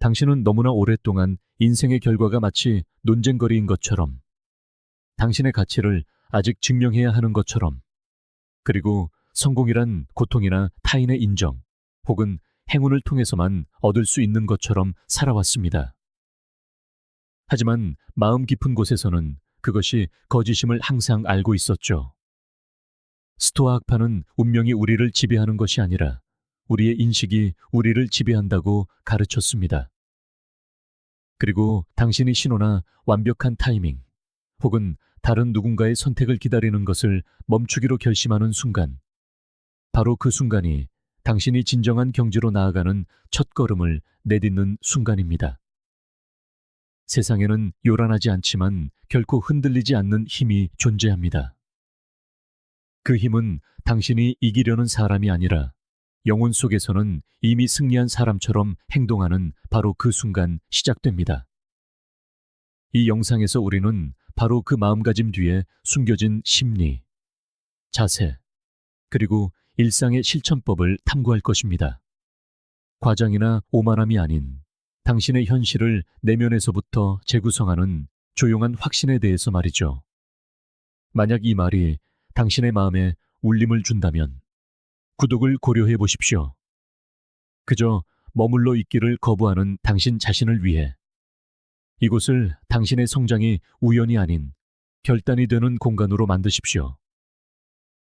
당신은 너무나 오랫동안 인생의 결과가 마치 논쟁거리인 것처럼, 당신의 가치를 아직 증명해야 하는 것처럼, 그리고 성공이란 고통이나 타인의 인정, 혹은 행운을 통해서만 얻을 수 있는 것처럼 살아왔습니다. 하지만 마음 깊은 곳에서는 그것이 거짓임을 항상 알고 있었죠. 스토아 학파는 운명이 우리를 지배하는 것이 아니라 우리의 인식이 우리를 지배한다고 가르쳤습니다. 그리고 당신이 신호나 완벽한 타이밍, 혹은 다른 누군가의 선택을 기다리는 것을 멈추기로 결심하는 순간, 바로 그 순간이 당신이 진정한 경지로 나아가는 첫걸음을 내딛는 순간입니다. 세상에는 요란하지 않지만 결코 흔들리지 않는 힘이 존재합니다. 그 힘은 당신이 이기려는 사람이 아니라 영혼 속에서는 이미 승리한 사람처럼 행동하는 바로 그 순간 시작됩니다. 이 영상에서 우리는 바로 그 마음가짐 뒤에 숨겨진 심리, 자세, 그리고 일상의 실천법을 탐구할 것입니다. 과장이나 오만함이 아닌 당신의 현실을 내면에서부터 재구성하는 조용한 확신에 대해서 말이죠. 만약 이 말이 당신의 마음에 울림을 준다면 구독을 고려해 보십시오. 그저 머물러 있기를 거부하는 당신 자신을 위해 이곳을 당신의 성장이 우연이 아닌 결단이 되는 공간으로 만드십시오.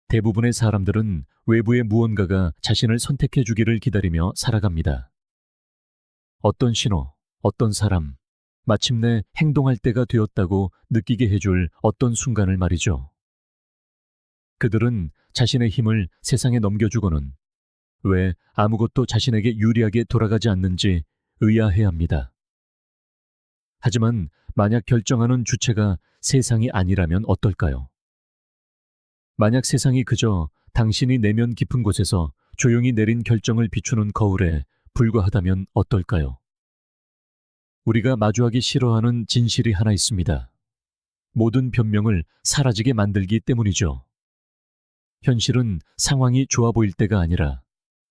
대부분의 사람들은 외부의 무언가가 자신을 선택해 주기를 기다리며 살아갑니다. 어떤 신호, 어떤 사람, 마침내 행동할 때가 되었다고 느끼게 해줄 어떤 순간을 말이죠. 그들은 자신의 힘을 세상에 넘겨주고는 왜 아무것도 자신에게 유리하게 돌아가지 않는지 의아해합니다. 하지만 만약 결정하는 주체가 세상이 아니라면 어떨까요? 만약 세상이 그저 당신이 내면 깊은 곳에서 조용히 내린 결정을 비추는 거울에 불과하다면 어떨까요? 우리가 마주하기 싫어하는 진실이 하나 있습니다. 모든 변명을 사라지게 만들기 때문이죠. 현실은 상황이 좋아 보일 때가 아니라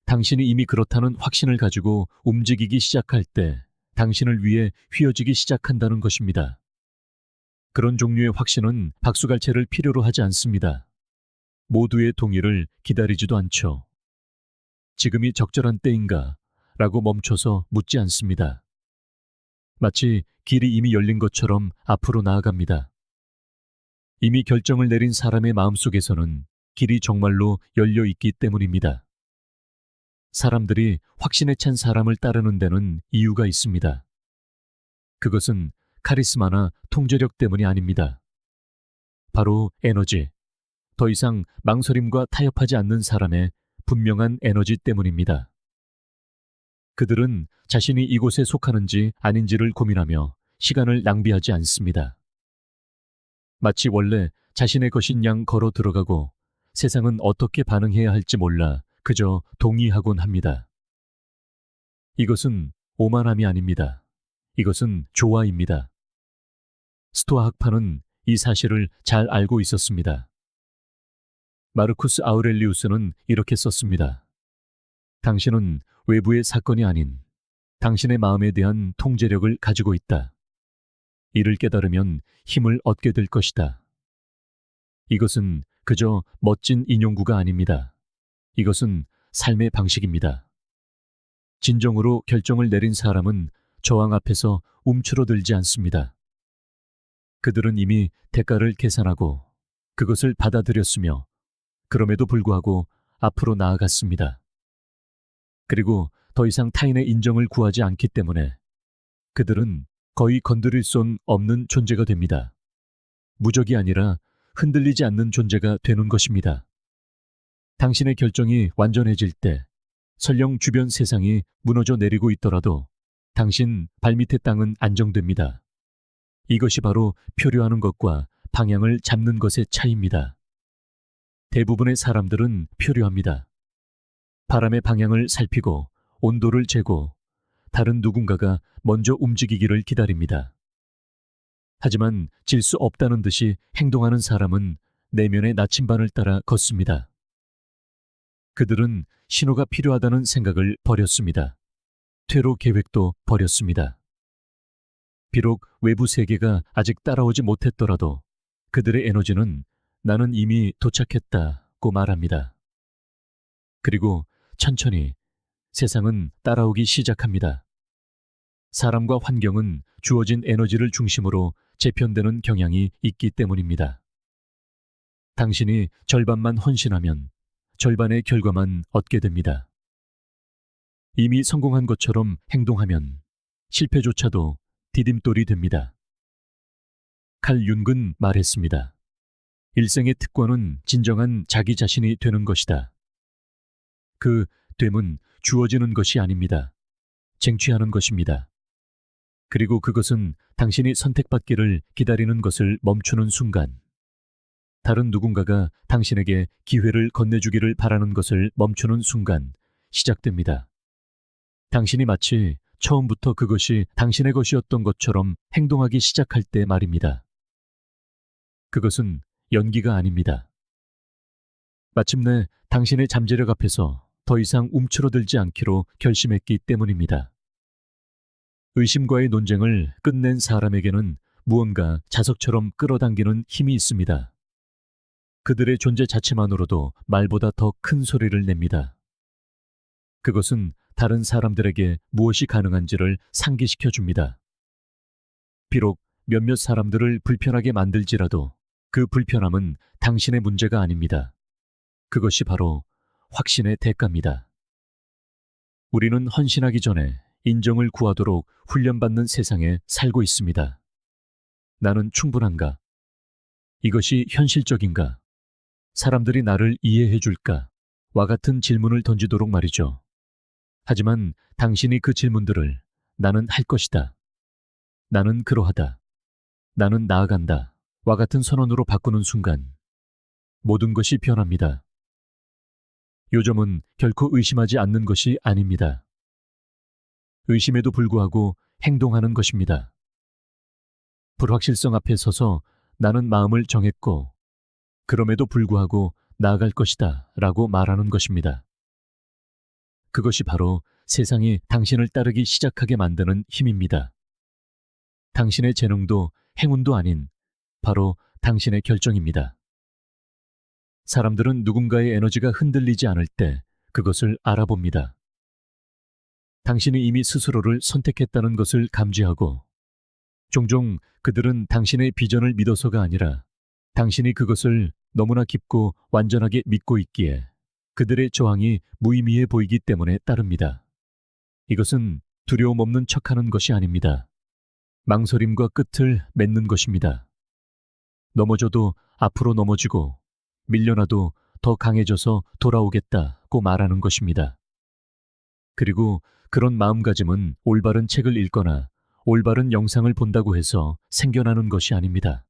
당신이 이미 그렇다는 확신을 가지고 움직이기 시작할 때 당신을 위해 휘어지기 시작한다는 것입니다. 그런 종류의 확신은 박수갈채를 필요로 하지 않습니다. 모두의 동의를 기다리지도 않죠. 지금이 적절한 때인가? 라고 멈춰서 묻지 않습니다. 마치 길이 이미 열린 것처럼 앞으로 나아갑니다. 이미 결정을 내린 사람의 마음속에서는 길이 정말로 열려 있기 때문입니다. 사람들이 확신에 찬 사람을 따르는 데는 이유가 있습니다. 그것은 카리스마나 통제력 때문이 아닙니다. 바로 에너지, 더 이상 망설임과 타협하지 않는 사람의 분명한 에너지 때문입니다. 그들은 자신이 이곳에 속하는지 아닌지를 고민하며 시간을 낭비하지 않습니다. 마치 원래 자신의 것인 양 걸어 들어가고 세상은 어떻게 반응해야 할지 몰라 그저 동의하곤 합니다. 이것은 오만함이 아닙니다. 이것은 조화입니다. 스토아 학파는 이 사실을 잘 알고 있었습니다. 마르쿠스 아우렐리우스는 이렇게 썼습니다. 당신은 외부의 사건이 아닌 당신의 마음에 대한 통제력을 가지고 있다. 이를 깨달으면 힘을 얻게 될 것이다. 이것은 그저 멋진 인용구가 아닙니다. 이것은 삶의 방식입니다. 진정으로 결정을 내린 사람은 저항 앞에서 움츠러들지 않습니다. 그들은 이미 대가를 계산하고 그것을 받아들였으며 그럼에도 불구하고 앞으로 나아갔습니다. 그리고 더 이상 타인의 인정을 구하지 않기 때문에 그들은 거의 건드릴 수 없는 존재가 됩니다. 무적이 아니라 흔들리지 않는 존재가 되는 것입니다. 당신의 결정이 완전해질 때 설령 주변 세상이 무너져 내리고 있더라도 당신 발밑의 땅은 안정됩니다. 이것이 바로 표류하는 것과 방향을 잡는 것의 차이입니다. 대부분의 사람들은 표류합니다. 바람의 방향을 살피고 온도를 재고 다른 누군가가 먼저 움직이기를 기다립니다. 하지만 질 수 없다는 듯이 행동하는 사람은 내면의 나침반을 따라 걷습니다. 그들은 신호가 필요하다는 생각을 버렸습니다. 퇴로 계획도 버렸습니다. 비록 외부 세계가 아직 따라오지 못했더라도 그들의 에너지는 나는 이미 도착했다고 말합니다. 그리고 천천히 세상은 따라오기 시작합니다. 사람과 환경은 주어진 에너지를 중심으로 재편되는 경향이 있기 때문입니다. 당신이 절반만 헌신하면 절반의 결과만 얻게 됩니다. 이미 성공한 것처럼 행동하면 실패조차도 디딤돌이 됩니다. 칼 융은 말했습니다. 일생의 특권은 진정한 자기 자신이 되는 것이다. 그 됨은 주어지는 것이 아닙니다. 쟁취하는 것입니다. 그리고 그것은 당신이 선택받기를 기다리는 것을 멈추는 순간, 다른 누군가가 당신에게 기회를 건네주기를 바라는 것을 멈추는 순간 시작됩니다. 당신이 마치 처음부터 그것이 당신의 것이었던 것처럼 행동하기 시작할 때 말입니다. 그것은 연기가 아닙니다. 마침내 당신의 잠재력 앞에서 더 이상 움츠러들지 않기로 결심했기 때문입니다. 의심과의 논쟁을 끝낸 사람에게는 무언가 자석처럼 끌어당기는 힘이 있습니다. 그들의 존재 자체만으로도 말보다 더 큰 소리를 냅니다. 그것은 다른 사람들에게 무엇이 가능한지를 상기시켜 줍니다. 비록 몇몇 사람들을 불편하게 만들지라도 그 불편함은 당신의 문제가 아닙니다. 그것이 바로 확신의 대가입니다. 우리는 헌신하기 전에 인정을 구하도록 훈련받는 세상에 살고 있습니다. 나는 충분한가? 이것이 현실적인가? 사람들이 나를 이해해 줄까? 와 같은 질문을 던지도록 말이죠. 하지만 당신이 그 질문들을 나는 할 것이다. 나는 그러하다. 나는 나아간다. 와 같은 선언으로 바꾸는 순간 모든 것이 변합니다. 요점은 결코 의심하지 않는 것이 아닙니다. 의심에도 불구하고 행동하는 것입니다. 불확실성 앞에 서서 나는 마음을 정했고 그럼에도 불구하고 나아갈 것이다 라고 말하는 것입니다. 그것이 바로 세상이 당신을 따르기 시작하게 만드는 힘입니다. 당신의 재능도 행운도 아닌 바로 당신의 결정입니다. 사람들은 누군가의 에너지가 흔들리지 않을 때 그것을 알아봅니다. 당신이 이미 스스로를 선택했다는 것을 감지하고 종종 그들은 당신의 비전을 믿어서가 아니라 당신이 그것을 너무나 깊고 완전하게 믿고 있기에 그들의 저항이 무의미해 보이기 때문에 따릅니다. 이것은 두려움 없는 척하는 것이 아닙니다. 망설임과 끝을 맺는 것입니다. 넘어져도 앞으로 넘어지고 밀려나도 더 강해져서 돌아오겠다고 말하는 것입니다. 그리고 그런 마음가짐은 올바른 책을 읽거나 올바른 영상을 본다고 해서 생겨나는 것이 아닙니다.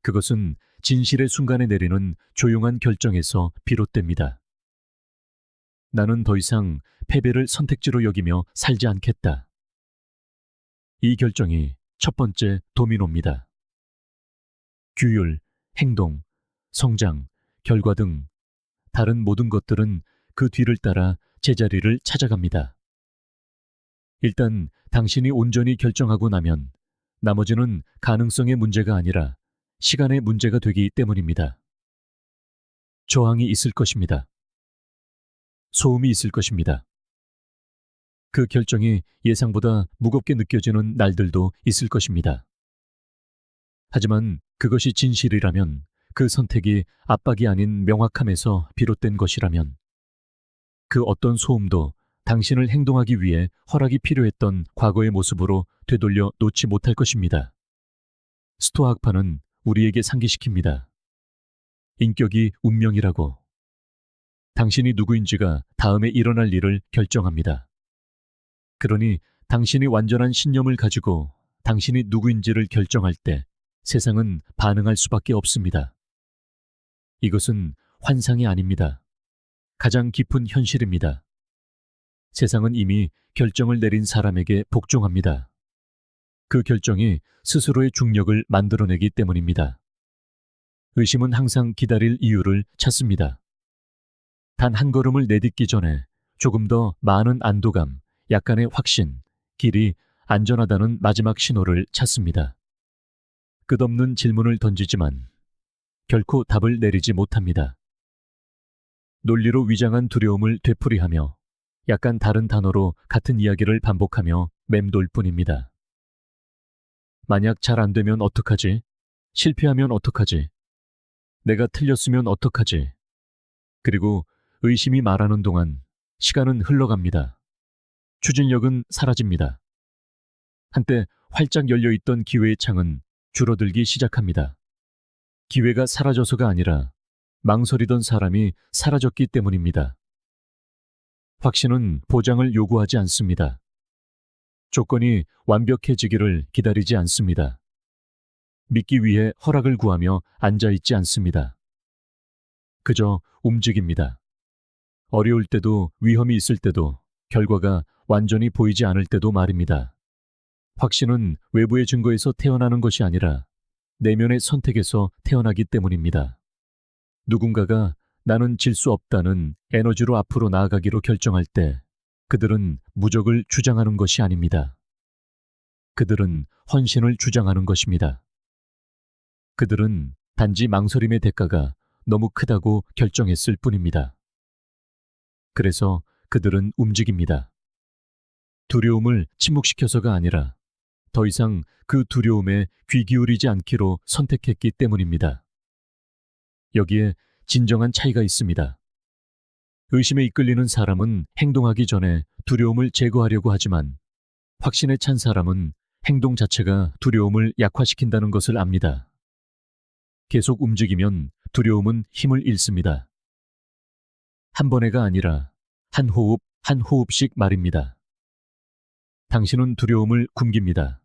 그것은 진실의 순간에 내리는 조용한 결정에서 비롯됩니다. 나는 더 이상 패배를 선택지로 여기며 살지 않겠다. 이 결정이 첫 번째 도미노입니다. 규율, 행동, 성장, 결과 등 다른 모든 것들은 그 뒤를 따라 제자리를 찾아갑니다. 일단 당신이 온전히 결정하고 나면 나머지는 가능성의 문제가 아니라 시간의 문제가 되기 때문입니다. 저항이 있을 것입니다. 소음이 있을 것입니다. 그 결정이 예상보다 무겁게 느껴지는 날들도 있을 것입니다. 하지만 그것이 진실이라면, 그 선택이 압박이 아닌 명확함에서 비롯된 것이라면 그 어떤 소음도 당신을 행동하기 위해 허락이 필요했던 과거의 모습으로 되돌려 놓지 못할 것입니다. 스토아 학파는 우리에게 상기시킵니다. 인격이 운명이라고. 당신이 누구인지가 다음에 일어날 일을 결정합니다. 그러니 당신이 완전한 신념을 가지고 당신이 누구인지를 결정할 때 세상은 반응할 수밖에 없습니다. 이것은 환상이 아닙니다. 가장 깊은 현실입니다. 세상은 이미 결정을 내린 사람에게 복종합니다. 그 결정이 스스로의 중력을 만들어내기 때문입니다. 의심은 항상 기다릴 이유를 찾습니다. 단 한 걸음을 내딛기 전에 조금 더 많은 안도감, 약간의 확신, 길이 안전하다는 마지막 신호를 찾습니다. 끝없는 질문을 던지지만 결코 답을 내리지 못합니다. 논리로 위장한 두려움을 되풀이하며 약간 다른 단어로 같은 이야기를 반복하며 맴돌 뿐입니다. 만약 잘 안 되면 어떡하지? 실패하면 어떡하지? 내가 틀렸으면 어떡하지? 그리고 의심이 말하는 동안 시간은 흘러갑니다. 추진력은 사라집니다. 한때 활짝 열려있던 기회의 창은 줄어들기 시작합니다. 기회가 사라져서가 아니라 망설이던 사람이 사라졌기 때문입니다. 확신은 보장을 요구하지 않습니다. 조건이 완벽해지기를 기다리지 않습니다. 믿기 위해 허락을 구하며 앉아있지 않습니다. 그저 움직입니다. 어려울 때도 위험이 있을 때도 결과가 완전히 보이지 않을 때도 말입니다. 확신은 외부의 증거에서 태어나는 것이 아니라 내면의 선택에서 태어나기 때문입니다. 누군가가 나는 질 수 없다는 에너지로 앞으로 나아가기로 결정할 때 그들은 무적을 주장하는 것이 아닙니다. 그들은 헌신을 주장하는 것입니다. 그들은 단지 망설임의 대가가 너무 크다고 결정했을 뿐입니다. 그래서 그들은 움직입니다. 두려움을 침묵시켜서가 아니라 더 이상 그 두려움에 귀 기울이지 않기로 선택했기 때문입니다. 여기에 진정한 차이가 있습니다. 의심에 이끌리는 사람은 행동하기 전에 두려움을 제거하려고 하지만 확신에 찬 사람은 행동 자체가 두려움을 약화시킨다는 것을 압니다. 계속 움직이면 두려움은 힘을 잃습니다. 한 번에가 아니라 한 호흡, 한 호흡씩 말입니다. 당신은 두려움을 굶깁니다.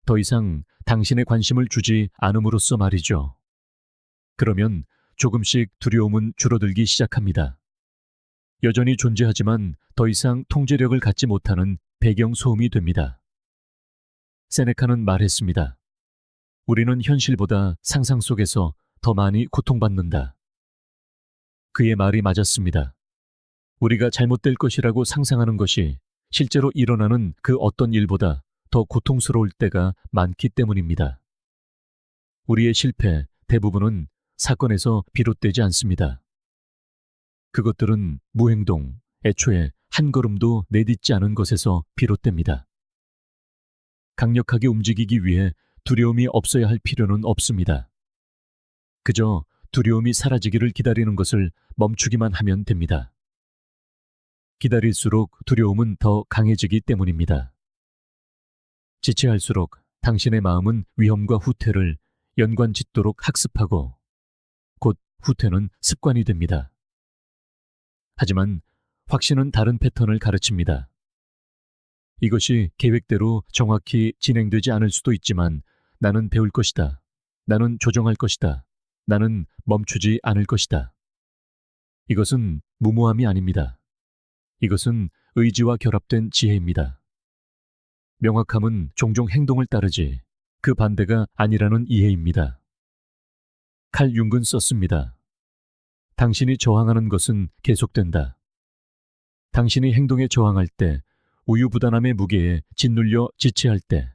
더 이상 당신의 관심을 주지 않음으로써 말이죠. 그러면 조금씩 두려움은 줄어들기 시작합니다. 여전히 존재하지만 더 이상 통제력을 갖지 못하는 배경 소음이 됩니다. 세네카는 말했습니다. 우리는 현실보다 상상 속에서 더 많이 고통받는다. 그의 말이 맞았습니다. 우리가 잘못될 것이라고 상상하는 것이 실제로 일어나는 그 어떤 일보다 더 고통스러울 때가 많기 때문입니다. 우리의 실패 대부분은 사건에서 비롯되지 않습니다. 그것들은 무행동, 애초에 한 걸음도 내딛지 않은 것에서 비롯됩니다. 강력하게 움직이기 위해 두려움이 없어야 할 필요는 없습니다. 그저 두려움이 사라지기를 기다리는 것을 멈추기만 하면 됩니다. 기다릴수록 두려움은 더 강해지기 때문입니다. 지체할수록 당신의 마음은 위험과 후퇴를 연관짓도록 학습하고 곧 후퇴는 습관이 됩니다. 하지만 확신은 다른 패턴을 가르칩니다. 이것이 계획대로 정확히 진행되지 않을 수도 있지만 나는 배울 것이다. 나는 조정할 것이다. 나는 멈추지 않을 것이다. 이것은 무모함이 아닙니다. 이것은 의지와 결합된 지혜입니다. 명확함은 종종 행동을 따르지 그 반대가 아니라는 이해입니다. 칼 융은 썼습니다. 당신이 저항하는 것은 계속된다. 당신이 행동에 저항할 때, 우유부단함의 무게에 짓눌려 지체할 때,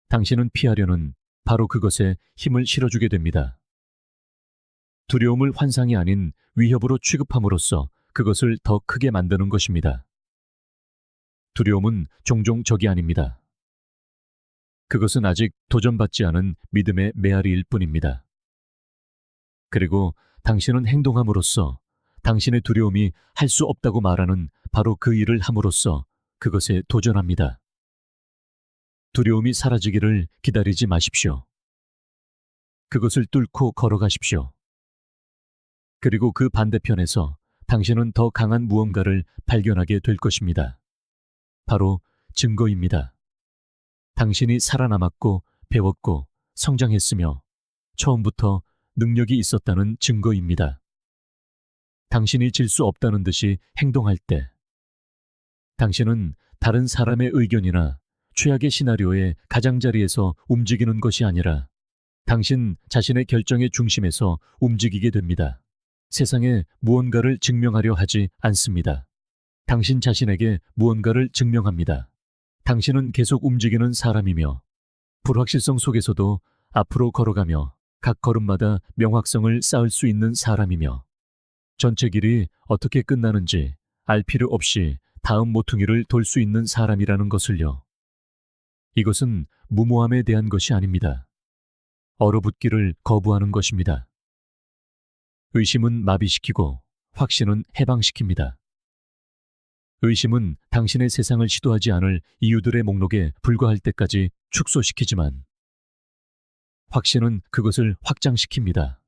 당신은 피하려는 바로 그것에 힘을 실어주게 됩니다. 두려움을 환상이 아닌 위협으로 취급함으로써 그것을 더 크게 만드는 것입니다. 두려움은 종종 적이 아닙니다. 그것은 아직 도전받지 않은 믿음의 메아리일 뿐입니다. 그리고 당신은 행동함으로써 당신의 두려움이 할 수 없다고 말하는 바로 그 일을 함으로써 그것에 도전합니다. 두려움이 사라지기를 기다리지 마십시오. 그것을 뚫고 걸어가십시오. 그리고 그 반대편에서 당신은 더 강한 무언가를 발견하게 될 것입니다. 바로 증거입니다. 당신이 살아남았고 배웠고 성장했으며 처음부터 능력이 있었다는 증거입니다. 당신이 질 수 없다는 듯이 행동할 때 당신은 다른 사람의 의견이나 최악의 시나리오의 가장자리에서 움직이는 것이 아니라 당신 자신의 결정의 중심에서 움직이게 됩니다. 세상에 무언가를 증명하려 하지 않습니다. 당신 자신에게 무언가를 증명합니다. 당신은 계속 움직이는 사람이며 불확실성 속에서도 앞으로 걸어가며 각 걸음마다 명확성을 쌓을 수 있는 사람이며 전체 길이 어떻게 끝나는지 알 필요 없이 다음 모퉁이를 돌 수 있는 사람이라는 것을요. 이것은 무모함에 대한 것이 아닙니다. 얼어붙기를 거부하는 것입니다. 의심은 마비시키고 확신은 해방시킵니다. 의심은 당신의 세상을 시도하지 않을 이유들의 목록에 불과할 때까지 축소시키지만 확신은 그것을 확장시킵니다.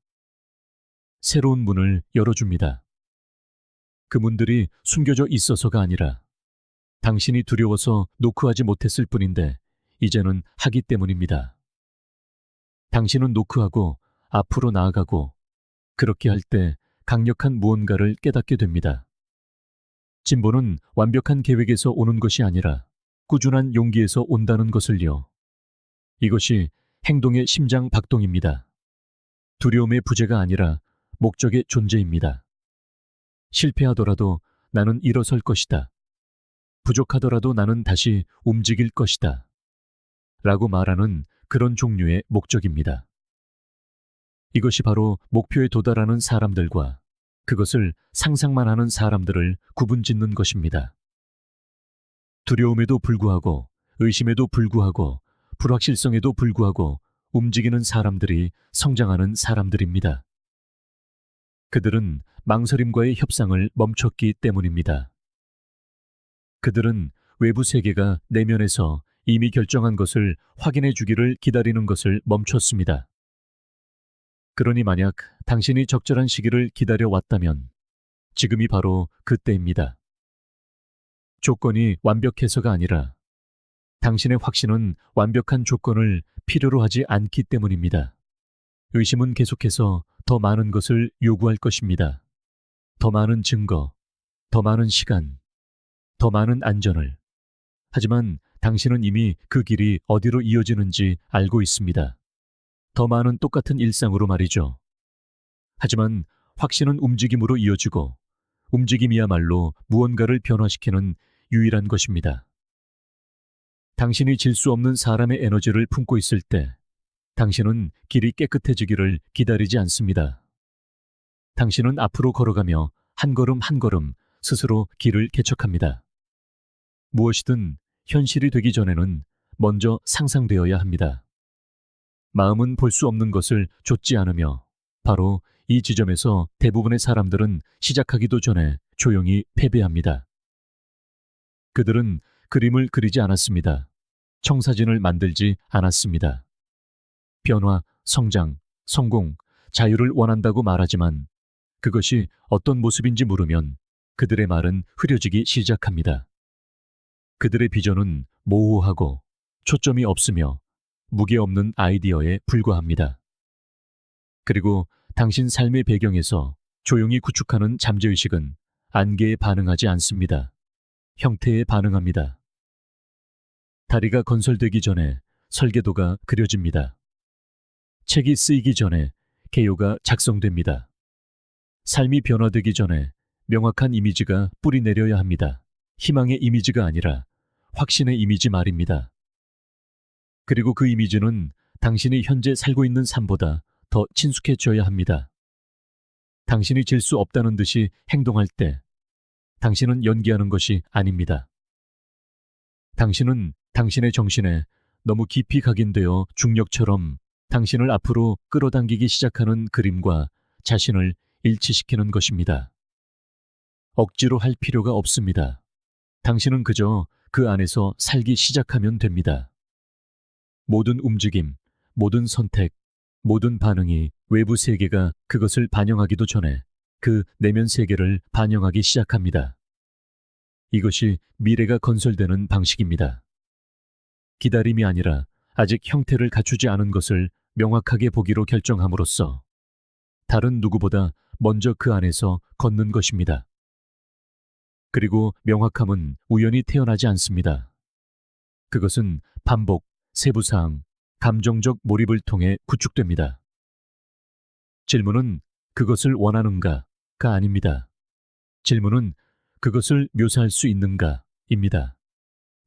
새로운 문을 열어줍니다. 그 문들이 숨겨져 있어서가 아니라 당신이 두려워서 노크하지 못했을 뿐인데 이제는 하기 때문입니다. 당신은 노크하고 앞으로 나아가고 그렇게 할 때 강력한 무언가를 깨닫게 됩니다. 진보는 완벽한 계획에서 오는 것이 아니라 꾸준한 용기에서 온다는 것을요. 이것이 행동의 심장 박동입니다. 두려움의 부재가 아니라 목적의 존재입니다. 실패하더라도 나는 일어설 것이다. 부족하더라도 나는 다시 움직일 것이다. 라고 말하는 그런 종류의 목적입니다. 이것이 바로 목표에 도달하는 사람들과 그것을 상상만 하는 사람들을 구분짓는 것입니다. 두려움에도 불구하고 의심에도 불구하고 불확실성에도 불구하고 움직이는 사람들이 성장하는 사람들입니다. 그들은 망설임과의 협상을 멈췄기 때문입니다. 그들은 외부 세계가 내면에서 이미 결정한 것을 확인해 주기를 기다리는 것을 멈췄습니다. 그러니 만약 당신이 적절한 시기를 기다려왔다면 지금이 바로 그때입니다. 조건이 완벽해서가 아니라 당신의 확신은 완벽한 조건을 필요로 하지 않기 때문입니다. 의심은 계속해서 더 많은 것을 요구할 것입니다. 더 많은 증거, 더 많은 시간, 더 많은 안전을. 하지만 당신은 이미 그 길이 어디로 이어지는지 알고 있습니다. 더 많은 똑같은 일상으로 말이죠. 하지만 확신은 움직임으로 이어지고 움직임이야말로 무언가를 변화시키는 유일한 것입니다. 당신이 질 수 없는 사람의 에너지를 품고 있을 때 당신은 길이 깨끗해지기를 기다리지 않습니다. 당신은 앞으로 걸어가며 한 걸음 한 걸음 스스로 길을 개척합니다. 무엇이든 현실이 되기 전에는 먼저 상상되어야 합니다. 마음은 볼 수 없는 것을 좇지 않으며 바로 이 지점에서 대부분의 사람들은 시작하기도 전에 조용히 패배합니다. 그들은 그림을 그리지 않았습니다. 청사진을 만들지 않았습니다. 변화, 성장, 성공, 자유를 원한다고 말하지만 그것이 어떤 모습인지 물으면 그들의 말은 흐려지기 시작합니다. 그들의 비전은 모호하고 초점이 없으며 무게 없는 아이디어에 불과합니다. 그리고 당신 삶의 배경에서 조용히 구축하는 잠재의식은 안개에 반응하지 않습니다. 형태에 반응합니다. 다리가 건설되기 전에 설계도가 그려집니다. 책이 쓰이기 전에 개요가 작성됩니다. 삶이 변화되기 전에 명확한 이미지가 뿌리내려야 합니다. 희망의 이미지가 아니라 확신의 이미지 말입니다. 그리고 그 이미지는 당신이 현재 살고 있는 삶보다 더 친숙해져야 합니다. 당신이 질 수 없다는 듯이 행동할 때 당신은 연기하는 것이 아닙니다. 당신은 당신의 정신에 너무 깊이 각인되어 중력처럼 당신을 앞으로 끌어당기기 시작하는 그림과 자신을 일치시키는 것입니다. 억지로 할 필요가 없습니다. 당신은 그저 그 안에서 살기 시작하면 됩니다. 모든 움직임, 모든 선택, 모든 반응이 외부 세계가 그것을 반영하기도 전에 그 내면 세계를 반영하기 시작합니다. 이것이 미래가 건설되는 방식입니다. 기다림이 아니라 아직 형태를 갖추지 않은 것을 명확하게 보기로 결정함으로써 다른 누구보다 먼저 그 안에서 걷는 것입니다. 그리고 명확함은 우연히 태어나지 않습니다. 그것은 반복, 세부사항, 감정적 몰입을 통해 구축됩니다. 질문은 그것을 원하는가가 아닙니다. 질문은 그것을 묘사할 수 있는가입니다.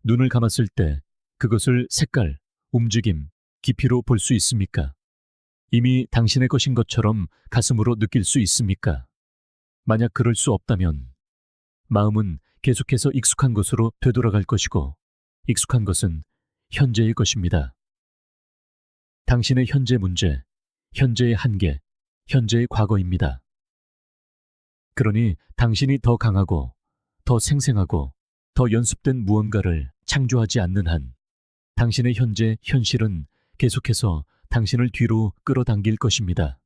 눈을 감았을 때 그것을 색깔, 움직임, 깊이로 볼 수 있습니까? 이미 당신의 것인 것처럼 가슴으로 느낄 수 있습니까? 만약 그럴 수 없다면 마음은 계속해서 익숙한 것으로 되돌아갈 것이고 익숙한 것은 현재의 것입니다. 당신의 현재 문제, 현재의 한계, 현재의 과거입니다. 그러니 당신이 더 강하고 더 생생하고 더 연습된 무언가를 창조하지 않는 한 당신의 현재 현실은 계속해서 당신을 뒤로 끌어당길 것입니다.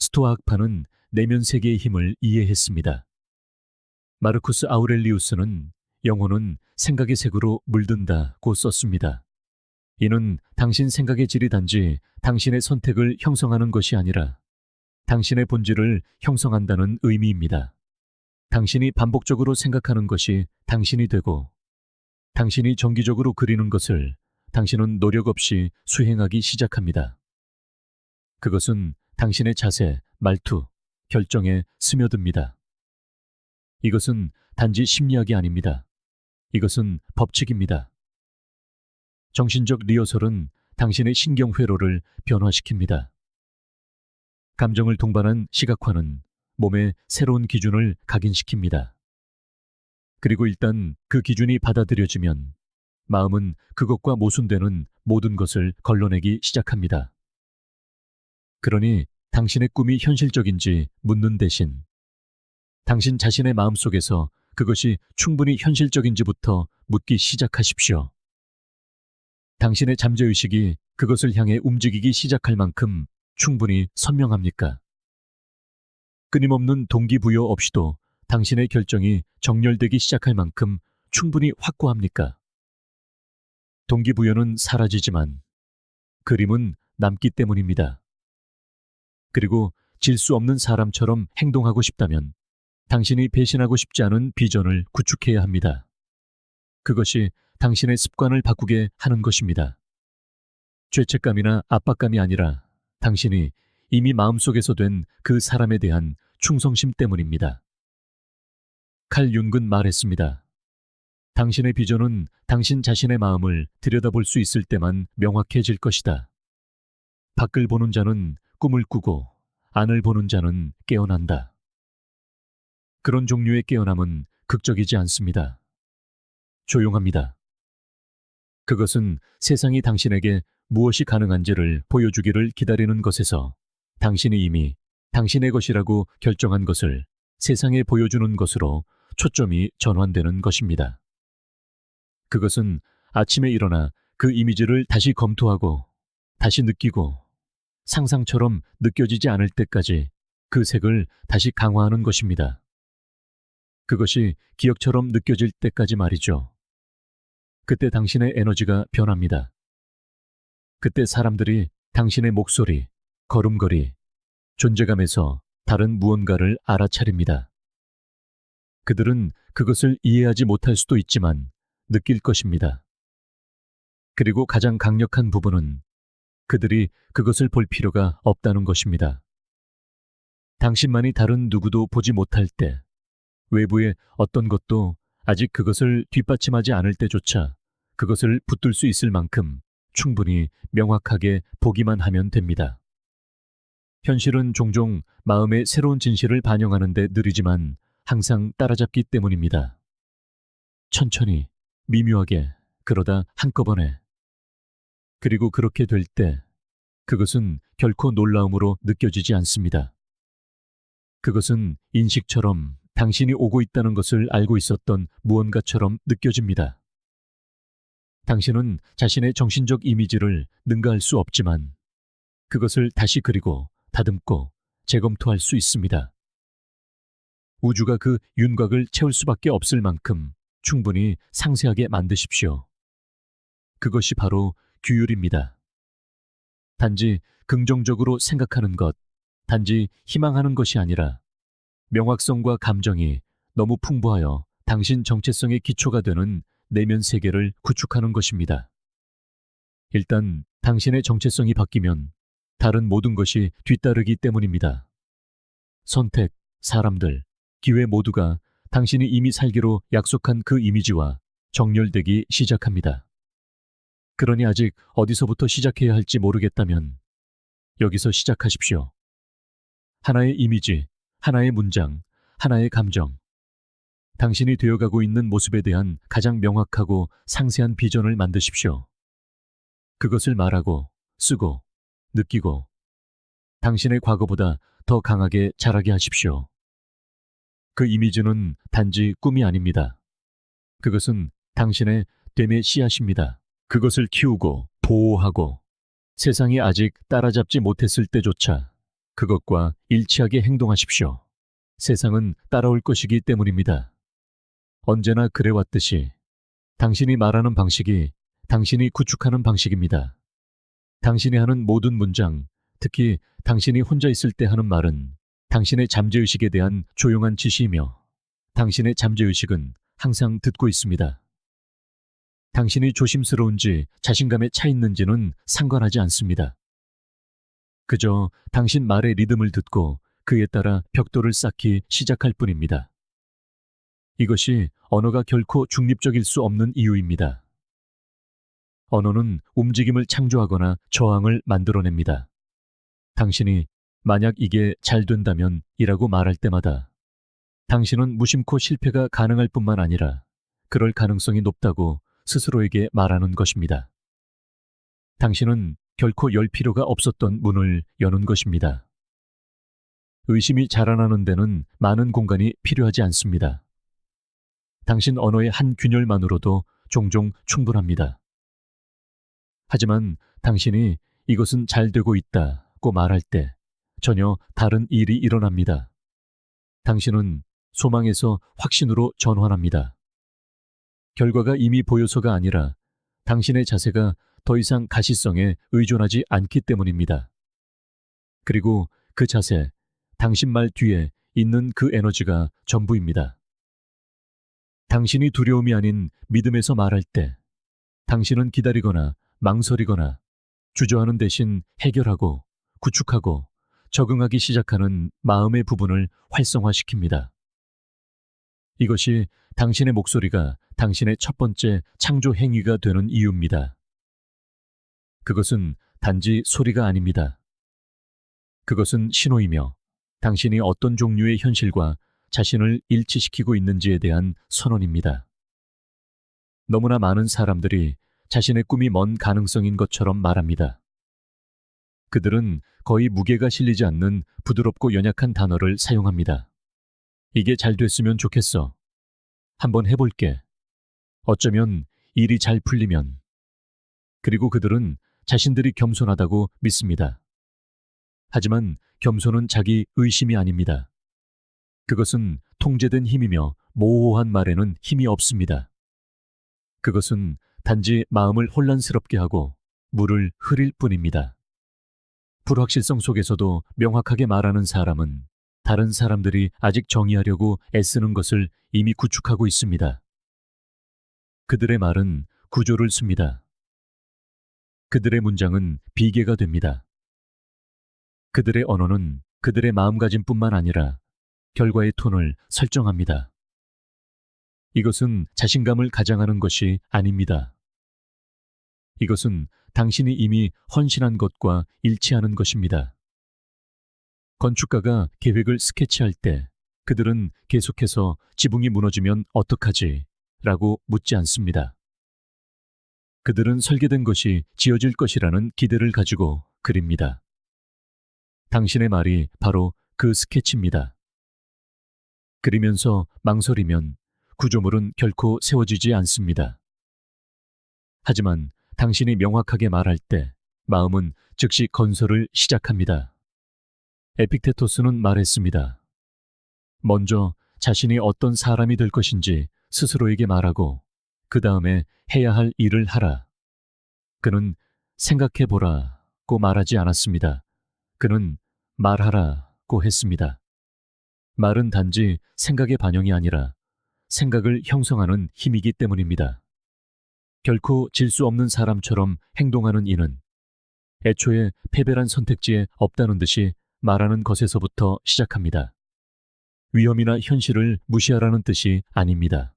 스토아 학파는 내면 세계의 힘을 이해했습니다. 마르쿠스 아우렐리우스는 영혼은 생각의 색으로 물든다고 썼습니다. 이는 당신 생각의 질이 단지 당신의 선택을 형성하는 것이 아니라 당신의 본질을 형성한다는 의미입니다. 당신이 반복적으로 생각하는 것이 당신이 되고 당신이 정기적으로 그리는 것을 당신은 노력 없이 수행하기 시작합니다. 그것은 당신의 자세, 말투, 결정에 스며듭니다. 이것은 단지 심리학이 아닙니다. 이것은 법칙입니다. 정신적 리허설은 당신의 신경회로를 변화시킵니다. 감정을 동반한 시각화는 몸의 새로운 기준을 각인시킵니다. 그리고 일단 그 기준이 받아들여지면 마음은 그것과 모순되는 모든 것을 걸러내기 시작합니다. 그러니 당신의 꿈이 현실적인지 묻는 대신 당신 자신의 마음속에서 그것이 충분히 현실적인지부터 묻기 시작하십시오. 당신의 잠재의식이 그것을 향해 움직이기 시작할 만큼 충분히 선명합니까? 끊임없는 동기부여 없이도 당신의 결정이 정렬되기 시작할 만큼 충분히 확고합니까? 동기부여는 사라지지만 그림은 남기 때문입니다. 그리고 질 수 없는 사람처럼 행동하고 싶다면 당신이 배신하고 싶지 않은 비전을 구축해야 합니다. 그것이 당신의 습관을 바꾸게 하는 것입니다. 죄책감이나 압박감이 아니라 당신이 이미 마음속에서 된 그 사람에 대한 충성심 때문입니다. 칼 융은 말했습니다. 당신의 비전은 당신 자신의 마음을 들여다볼 수 있을 때만 명확해질 것이다. 밖을 보는 자는 꿈을 꾸고 안을 보는 자는 깨어난다. 그런 종류의 깨어남은 극적이지 않습니다. 조용합니다. 그것은 세상이 당신에게 무엇이 가능한지를 보여주기를 기다리는 것에서 당신이 이미 당신의 것이라고 결정한 것을 세상에 보여주는 것으로 초점이 전환되는 것입니다. 그것은 아침에 일어나 그 이미지를 다시 검토하고 다시 느끼고 상상처럼 느껴지지 않을 때까지 그 색을 다시 강화하는 것입니다. 그것이 기억처럼 느껴질 때까지 말이죠. 그때 당신의 에너지가 변합니다. 그때 사람들이 당신의 목소리, 걸음걸이, 존재감에서 다른 무언가를 알아차립니다. 그들은 그것을 이해하지 못할 수도 있지만 느낄 것입니다. 그리고 가장 강력한 부분은 그들이 그것을 볼 필요가 없다는 것입니다. 당신만이 다른 누구도 보지 못할 때, 외부의 어떤 것도 아직 그것을 뒷받침하지 않을 때조차 그것을 붙들 수 있을 만큼 충분히 명확하게 보기만 하면 됩니다. 현실은 종종 마음의 새로운 진실을 반영하는 데 느리지만 항상 따라잡기 때문입니다. 천천히, 미묘하게, 그러다 한꺼번에. 그리고 그렇게 될 때 그것은 결코 놀라움으로 느껴지지 않습니다. 그것은 인식처럼 당신이 오고 있다는 것을 알고 있었던 무언가처럼 느껴집니다. 당신은 자신의 정신적 이미지를 능가할 수 없지만 그것을 다시 그리고 다듬고 재검토할 수 있습니다. 우주가 그 윤곽을 채울 수밖에 없을 만큼 충분히 상세하게 만드십시오. 그것이 바로 규율입니다. 단지 긍정적으로 생각하는 것, 단지 희망하는 것이 아니라 명확성과 감정이 너무 풍부하여 당신 정체성의 기초가 되는 내면 세계를 구축하는 것입니다. 일단 당신의 정체성이 바뀌면 다른 모든 것이 뒤따르기 때문입니다. 선택, 사람들, 기회 모두가 당신이 이미 살기로 약속한 그 이미지와 정렬되기 시작합니다. 그러니 아직 어디서부터 시작해야 할지 모르겠다면 여기서 시작하십시오. 하나의 이미지, 하나의 문장, 하나의 감정. 당신이 되어가고 있는 모습에 대한 가장 명확하고 상세한 비전을 만드십시오. 그것을 말하고, 쓰고, 느끼고, 당신의 과거보다 더 강하게 자라게 하십시오. 그 이미지는 단지 꿈이 아닙니다. 그것은 당신의 됨의 씨앗입니다. 그것을 키우고, 보호하고, 세상이 아직 따라잡지 못했을 때조차 그것과 일치하게 행동하십시오. 세상은 따라올 것이기 때문입니다. 언제나 그래왔듯이 당신이 말하는 방식이 당신이 구축하는 방식입니다. 당신이 하는 모든 문장, 특히 당신이 혼자 있을 때 하는 말은 당신의 잠재의식에 대한 조용한 지시이며 당신의 잠재의식은 항상 듣고 있습니다. 당신이 조심스러운지 자신감에 차 있는지는 상관하지 않습니다. 그저 당신 말의 리듬을 듣고 그에 따라 벽돌을 쌓기 시작할 뿐입니다. 이것이 언어가 결코 중립적일 수 없는 이유입니다. 언어는 움직임을 창조하거나 저항을 만들어냅니다. 당신이 만약 이게 잘 된다면 이라고 말할 때마다 당신은 무심코 실패가 가능할 뿐만 아니라 그럴 가능성이 높다고 스스로에게 말하는 것입니다. 당신은 결코 열 필요가 없었던 문을 여는 것입니다. 의심이 자라나는 데는 많은 공간이 필요하지 않습니다. 당신 언어의 한 균열만으로도 종종 충분합니다. 하지만 당신이 이것은 잘 되고 있다고 말할 때 전혀 다른 일이 일어납니다. 당신은 소망에서 확신으로 전환합니다. 결과가 이미 보여서가 아니라 당신의 자세가 더 이상 가시성에 의존하지 않기 때문입니다. 그리고 그 자세, 당신 말 뒤에 있는 그 에너지가 전부입니다. 당신이 두려움이 아닌 믿음에서 말할 때 당신은 기다리거나 망설이거나 주저하는 대신 해결하고 구축하고 적응하기 시작하는 마음의 부분을 활성화시킵니다. 이것이 당신의 목소리가 당신의 첫 번째 창조 행위가 되는 이유입니다. 그것은 단지 소리가 아닙니다. 그것은 신호이며 당신이 어떤 종류의 현실과 자신을 일치시키고 있는지에 대한 선언입니다. 너무나 많은 사람들이 자신의 꿈이 먼 가능성인 것처럼 말합니다. 그들은 거의 무게가 실리지 않는 부드럽고 연약한 단어를 사용합니다. 이게 잘 됐으면 좋겠어. 한번 해볼게. 어쩌면 일이 잘 풀리면. 그리고 그들은 자신들이 겸손하다고 믿습니다. 하지만 겸손은 자기 의심이 아닙니다. 그것은 통제된 힘이며 모호한 말에는 힘이 없습니다. 그것은 단지 마음을 혼란스럽게 하고 물을 흐릴 뿐입니다. 불확실성 속에서도 명확하게 말하는 사람은 다른 사람들이 아직 정의하려고 애쓰는 것을 이미 구축하고 있습니다. 그들의 말은 구조를 씁니다. 그들의 문장은 비계가 됩니다. 그들의 언어는 그들의 마음가짐뿐만 아니라 결과의 톤을 설정합니다. 이것은 자신감을 가장하는 것이 아닙니다. 이것은 당신이 이미 헌신한 것과 일치하는 것입니다. 건축가가 계획을 스케치할 때 그들은 계속해서 지붕이 무너지면 어떡하지? 라고 묻지 않습니다. 그들은 설계된 것이 지어질 것이라는 기대를 가지고 그립니다. 당신의 말이 바로 그 스케치입니다. 그리면서 망설이면 구조물은 결코 세워지지 않습니다. 하지만 당신이 명확하게 말할 때 마음은 즉시 건설을 시작합니다. 에픽테토스는 말했습니다. 먼저 자신이 어떤 사람이 될 것인지 스스로에게 말하고 그 다음에 해야 할 일을 하라. 그는 생각해보라고 말하지 않았습니다. 그는 말하라고 했습니다. 말은 단지 생각의 반영이 아니라 생각을 형성하는 힘이기 때문입니다. 결코 질 수 없는 사람처럼 행동하는 이는 애초에 패배란 선택지에 없다는 듯이 말하는 것에서부터 시작합니다. 위험이나 현실을 무시하라는 뜻이 아닙니다.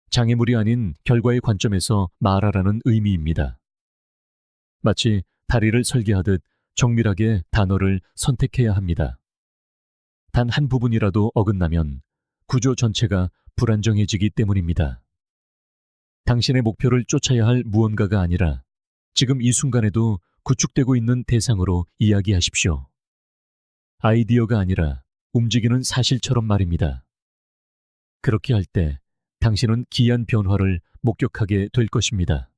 장애물이 아닌 결과의 관점에서 말하라는 의미입니다. 마치 다리를 설계하듯 정밀하게 단어를 선택해야 합니다. 단 한 부분이라도 어긋나면 구조 전체가 불안정해지기 때문입니다. 당신의 목표를 쫓아야 할 무언가가 아니라 지금 이 순간에도 구축되고 있는 대상으로 이야기하십시오. 아이디어가 아니라 움직이는 사실처럼 말입니다. 그렇게 할 때 당신은 기이한 변화를 목격하게 될 것입니다.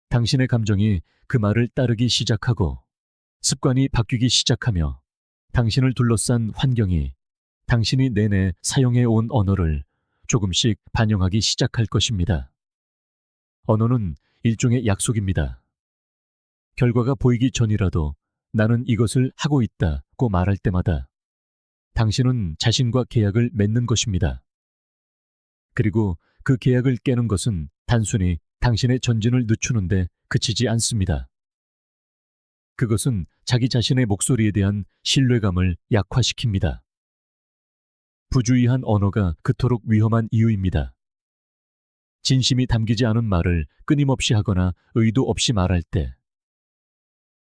당신의 감정이 그 말을 따르기 시작하고 습관이 바뀌기 시작하며 당신을 둘러싼 환경이 당신이 내내 사용해 온 언어를 조금씩 반영하기 시작할 것입니다. 언어는 일종의 약속입니다. 결과가 보이기 전이라도 나는 이것을 하고 있다고 말할 때마다 당신은 자신과 계약을 맺는 것입니다. 그리고 그 계약을 깨는 것은 단순히 당신의 전진을 늦추는데 그치지 않습니다. 그것은 자기 자신의 목소리에 대한 신뢰감을 약화시킵니다. 부주의한 언어가 그토록 위험한 이유입니다. 진심이 담기지 않은 말을 끊임없이 하거나 의도 없이 말할 때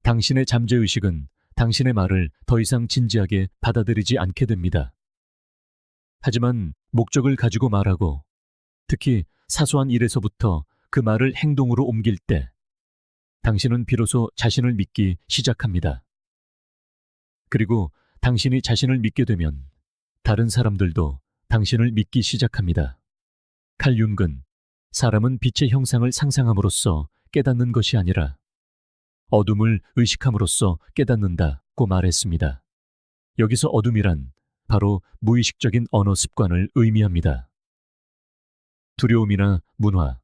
당신의 잠재의식은 당신의 말을 더 이상 진지하게 받아들이지 않게 됩니다. 하지만 목적을 가지고 말하고 특히 사소한 일에서부터 그 말을 행동으로 옮길 때 당신은 비로소 자신을 믿기 시작합니다. 그리고 당신이 자신을 믿게 되면 다른 사람들도 당신을 믿기 시작합니다. 칼 융은 사람은 빛의 형상을 상상함으로써 깨닫는 것이 아니라 어둠을 의식함으로써 깨닫는다고 말했습니다. 여기서 어둠이란 바로 무의식적인 언어 습관을 의미합니다. 두려움이나 문화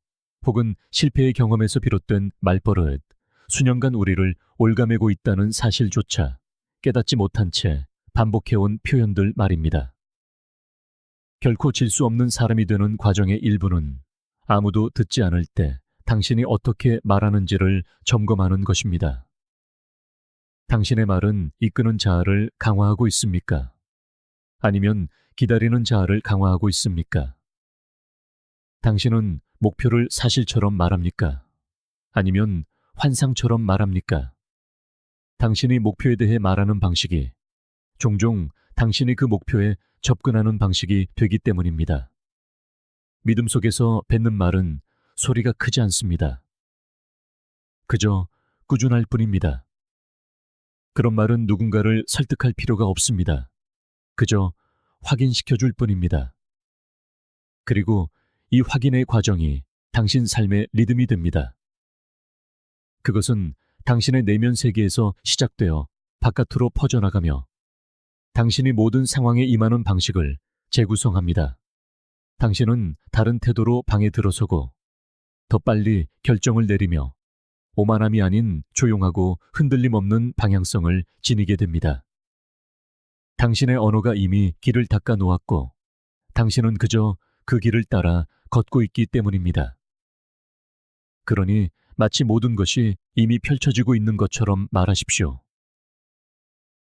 혹은 실패의 경험에서 비롯된 말버릇, 수년간 우리를 올가매고 있다는 사실조차 깨닫지 못한 채 반복해온 표현들 말입니다. 결코 질 수 없는 사람이 되는 과정의 일부는 아무도 듣지 않을 때 당신이 어떻게 말하는지를 점검하는 것입니다. 당신의 말은 이끄는 자아를 강화하고 있습니까? 아니면 기다리는 자아를 강화하고 있습니까? 당신은 목표를 사실처럼 말합니까? 아니면 환상처럼 말합니까? 당신이 목표에 대해 말하는 방식이 종종 당신이 그 목표에 접근하는 방식이 되기 때문입니다. 믿음 속에서 뱉는 말은 소리가 크지 않습니다. 그저 꾸준할 뿐입니다. 그런 말은 누군가를 설득할 필요가 없습니다. 그저 확인시켜줄 뿐입니다. 그리고 이 확인의 과정이 당신 삶의 리듬이 됩니다. 그것은 당신의 내면 세계에서 시작되어 바깥으로 퍼져나가며 당신이 모든 상황에 임하는 방식을 재구성합니다. 당신은 다른 태도로 방에 들어서고 더 빨리 결정을 내리며 오만함이 아닌 조용하고 흔들림 없는 방향성을 지니게 됩니다. 당신의 언어가 이미 길을 닦아 놓았고 당신은 그저 그 길을 따라 걷고 있기 때문입니다. 그러니 마치 모든 것이 이미 펼쳐지고 있는 것처럼 말하십시오.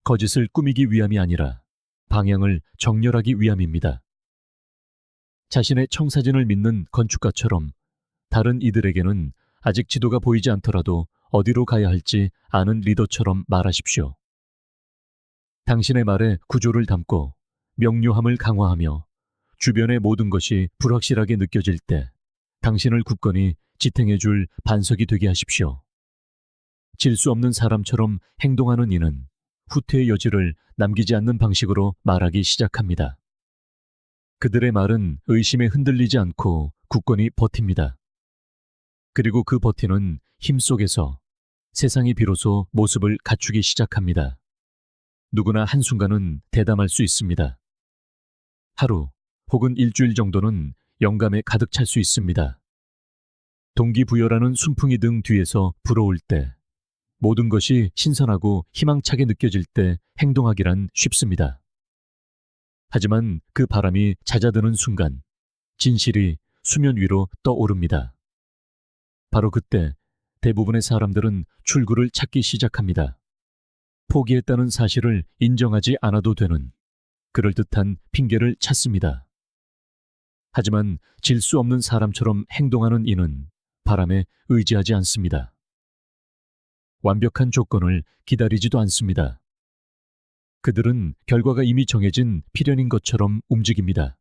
거짓을 꾸미기 위함이 아니라 방향을 정렬하기 위함입니다. 자신의 청사진을 믿는 건축가처럼 다른 이들에게는 아직 지도가 보이지 않더라도 어디로 가야 할지 아는 리더처럼 말하십시오. 당신의 말에 구조를 담고 명료함을 강화하며 주변의 모든 것이 불확실하게 느껴질 때 당신을 굳건히 지탱해 줄 반석이 되게 하십시오. 질 수 없는 사람처럼 행동하는 이는 후퇴의 여지를 남기지 않는 방식으로 말하기 시작합니다. 그들의 말은 의심에 흔들리지 않고 굳건히 버팁니다. 그리고 그 버티는 힘 속에서 세상이 비로소 모습을 갖추기 시작합니다. 누구나 한순간은 대담할 수 있습니다. 하루 혹은 일주일 정도는 영감에 가득 찰 수 있습니다. 동기부여라는 순풍이 등 뒤에서 불어올 때 모든 것이 신선하고 희망차게 느껴질 때 행동하기란 쉽습니다. 하지만 그 바람이 잦아드는 순간 진실이 수면 위로 떠오릅니다. 바로 그때 대부분의 사람들은 출구를 찾기 시작합니다. 포기했다는 사실을 인정하지 않아도 되는, 그럴듯한 핑계를 찾습니다. 하지만 질 수 없는 사람처럼 행동하는 이는 바람에 의지하지 않습니다. 완벽한 조건을 기다리지도 않습니다. 그들은 결과가 이미 정해진 필연인 것처럼 움직입니다.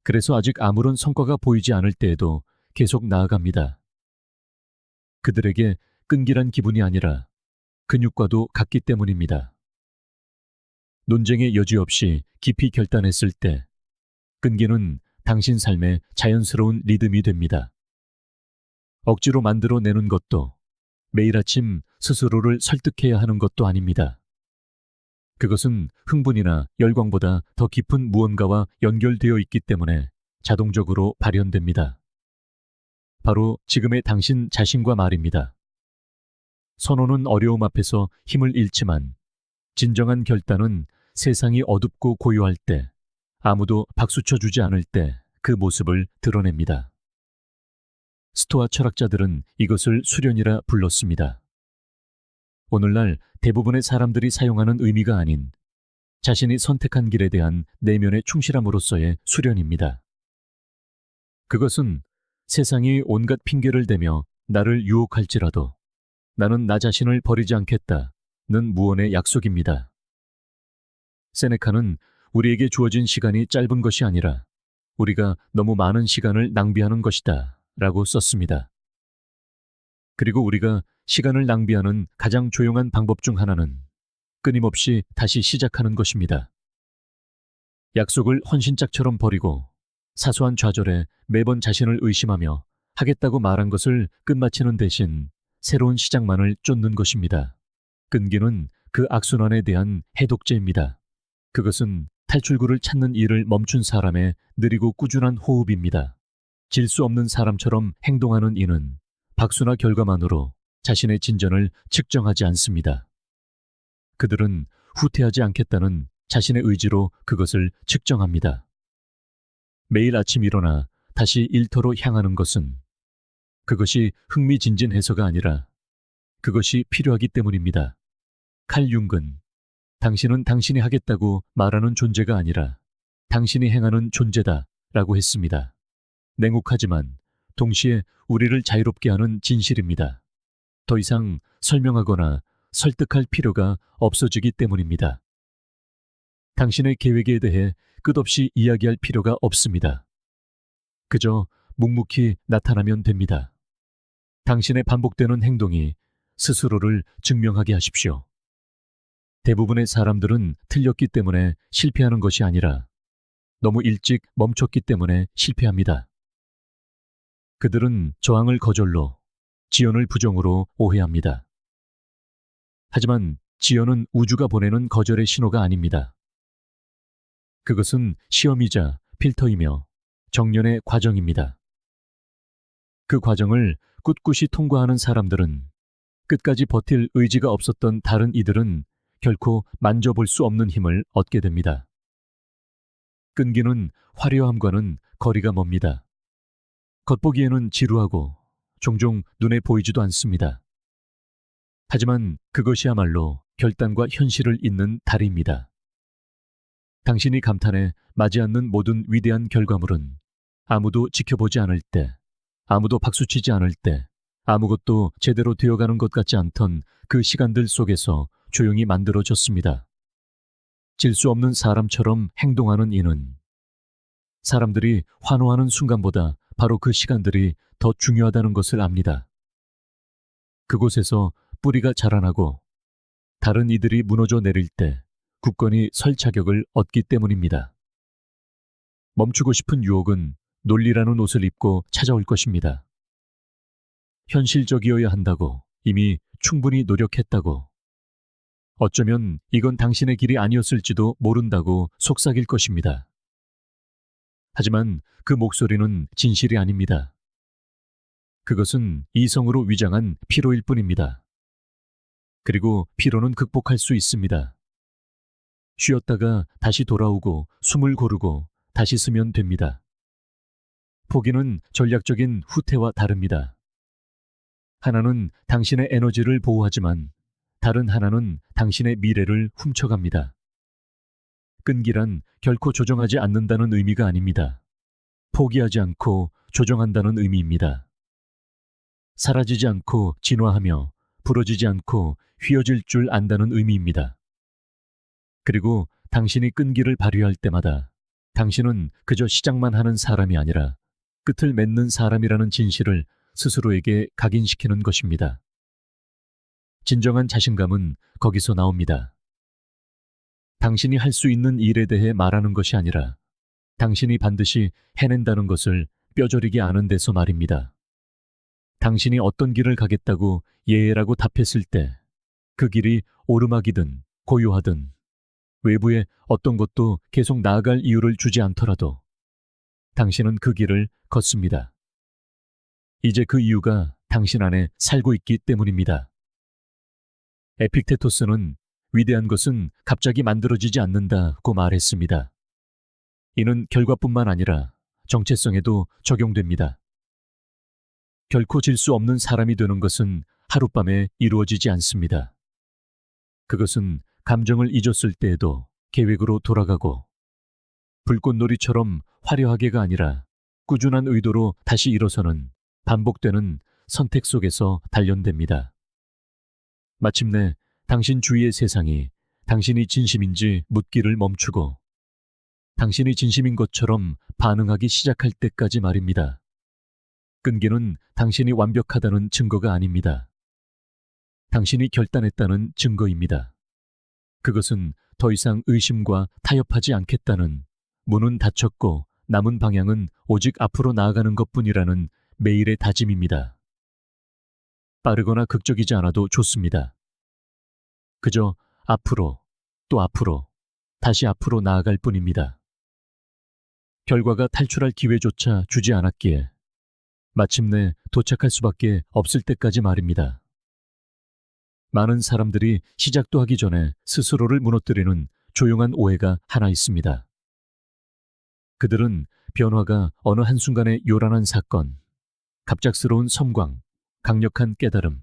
그래서 아직 아무런 성과가 보이지 않을 때에도 계속 나아갑니다. 그들에게 끈기란 기분이 아니라 근육과도 같기 때문입니다. 논쟁의 여지 없이 깊이 결단했을 때 끈기는 당신 삶의 자연스러운 리듬이 됩니다. 억지로 만들어내는 것도 매일 아침 스스로를 설득해야 하는 것도 아닙니다. 그것은 흥분이나 열광보다 더 깊은 무언가와 연결되어 있기 때문에 자동적으로 발현됩니다. 바로 지금의 당신 자신과 말입니다. 선호는 어려움 앞에서 힘을 잃지만 진정한 결단은 세상이 어둡고 고요할 때, 아무도 박수쳐 주지 않을 때 그 모습을 드러냅니다. 스토아 철학자들은 이것을 수련이라 불렀습니다. 오늘날 대부분의 사람들이 사용하는 의미가 아닌 자신이 선택한 길에 대한 내면의 충실함으로써의 수련입니다. 그것은 세상이 온갖 핑계를 대며 나를 유혹할지라도 나는 나 자신을 버리지 않겠다는 무언의 약속입니다. 세네카는 우리에게 주어진 시간이 짧은 것이 아니라 우리가 너무 많은 시간을 낭비하는 것이다 라고 썼습니다. 그리고 우리가 시간을 낭비하는 가장 조용한 방법 중 하나는 끊임없이 다시 시작하는 것입니다. 약속을 헌신짝처럼 버리고 사소한 좌절에 매번 자신을 의심하며 하겠다고 말한 것을 끝마치는 대신 새로운 시작만을 쫓는 것입니다. 끈기는 그 악순환에 대한 해독제입니다. 그것은 탈출구를 찾는 일을 멈춘 사람의 느리고 꾸준한 호흡입니다. 질 수 없는 사람처럼 행동하는 이는 박수나 결과만으로 자신의 진전을 측정하지 않습니다. 그들은 후퇴하지 않겠다는 자신의 의지로 그것을 측정합니다. 매일 아침 일어나 다시 일터로 향하는 것은 그것이 흥미진진해서가 아니라 그것이 필요하기 때문입니다. 칼 융은 당신은 당신이 하겠다고 말하는 존재가 아니라 당신이 행하는 존재다 라고 했습니다. 냉혹하지만 동시에 우리를 자유롭게 하는 진실입니다. 더 이상 설명하거나 설득할 필요가 없어지기 때문입니다. 당신의 계획에 대해 끝없이 이야기할 필요가 없습니다. 그저 묵묵히 나타나면 됩니다. 당신의 반복되는 행동이 스스로를 증명하게 하십시오. 대부분의 사람들은 틀렸기 때문에 실패하는 것이 아니라 너무 일찍 멈췄기 때문에 실패합니다. 그들은 저항을 거절로, 지연을 부정으로 오해합니다. 하지만 지연은 우주가 보내는 거절의 신호가 아닙니다. 그것은 시험이자 필터이며 정련의 과정입니다. 그 과정을 꿋꿋이 통과하는 사람들은 끝까지 버틸 의지가 없었던 다른 이들은 결코 만져볼 수 없는 힘을 얻게 됩니다. 끈기는 화려함과는 거리가 멉니다. 겉보기에는 지루하고 종종 눈에 보이지도 않습니다. 하지만 그것이야말로 결단과 현실을 잇는 다리입니다. 당신이 감탄해 맞지 않는 모든 위대한 결과물은 아무도 지켜보지 않을 때, 아무도 박수치지 않을 때, 아무것도 제대로 되어가는 것 같지 않던 그 시간들 속에서 조용히 만들어졌습니다. 질 수 없는 사람처럼 행동하는 이는 사람들이 환호하는 순간보다 바로 그 시간들이 더 중요하다는 것을 압니다. 그곳에서 뿌리가 자라나고 다른 이들이 무너져 내릴 때 굳건히 설 자격을 얻기 때문입니다. 멈추고 싶은 유혹은 논리라는 옷을 입고 찾아올 것입니다. 현실적이어야 한다고, 이미 충분히 노력했다고, 어쩌면 이건 당신의 길이 아니었을지도 모른다고 속삭일 것입니다. 하지만 그 목소리는 진실이 아닙니다. 그것은 이성으로 위장한 피로일 뿐입니다. 그리고 피로는 극복할 수 있습니다. 쉬었다가 다시 돌아오고 숨을 고르고 다시 쓰면 됩니다. 포기는 전략적인 후퇴와 다릅니다. 하나는 당신의 에너지를 보호하지만 다른 하나는 당신의 미래를 훔쳐갑니다. 끈기란 결코 조정하지 않는다는 의미가 아닙니다. 포기하지 않고 조정한다는 의미입니다. 사라지지 않고 진화하며 부러지지 않고 휘어질 줄 안다는 의미입니다. 그리고 당신이 끈기를 발휘할 때마다 당신은 그저 시작만 하는 사람이 아니라 끝을 맺는 사람이라는 진실을 스스로에게 각인시키는 것입니다. 진정한 자신감은 거기서 나옵니다. 당신이 할 수 있는 일에 대해 말하는 것이 아니라 당신이 반드시 해낸다는 것을 뼈저리게 아는 데서 말입니다. 당신이 어떤 길을 가겠다고 예라고 답했을 때 그 길이 오르막이든 고요하든 외부에 어떤 것도 계속 나아갈 이유를 주지 않더라도 당신은 그 길을 걷습니다. 이제 그 이유가 당신 안에 살고 있기 때문입니다. 에픽테토스는 위대한 것은 갑자기 만들어지지 않는다고 말했습니다. 이는 결과뿐만 아니라 정체성에도 적용됩니다. 결코 질 수 없는 사람이 되는 것은 하룻밤에 이루어지지 않습니다. 그것은 감정을 잊었을 때에도 계획으로 돌아가고 불꽃놀이처럼 화려하게가 아니라 꾸준한 의도로 다시 일어서는 반복되는 선택 속에서 단련됩니다. 마침내 당신 주위의 세상이 당신이 진심인지 묻기를 멈추고 당신이 진심인 것처럼 반응하기 시작할 때까지 말입니다. 끈기는 당신이 완벽하다는 증거가 아닙니다. 당신이 결단했다는 증거입니다. 그것은 더 이상 의심과 타협하지 않겠다는 문은 닫혔고 남은 방향은 오직 앞으로 나아가는 것뿐이라는 매일의 다짐입니다. 빠르거나 극적이지 않아도 좋습니다. 그저 앞으로, 또 앞으로, 다시 앞으로 나아갈 뿐입니다. 결과가 탈출할 기회조차 주지 않았기에 마침내 도착할 수밖에 없을 때까지 말입니다. 많은 사람들이 시작도 하기 전에 스스로를 무너뜨리는 조용한 오해가 하나 있습니다. 그들은 변화가 어느 한순간의 요란한 사건, 갑작스러운 섬광, 강력한 깨달음,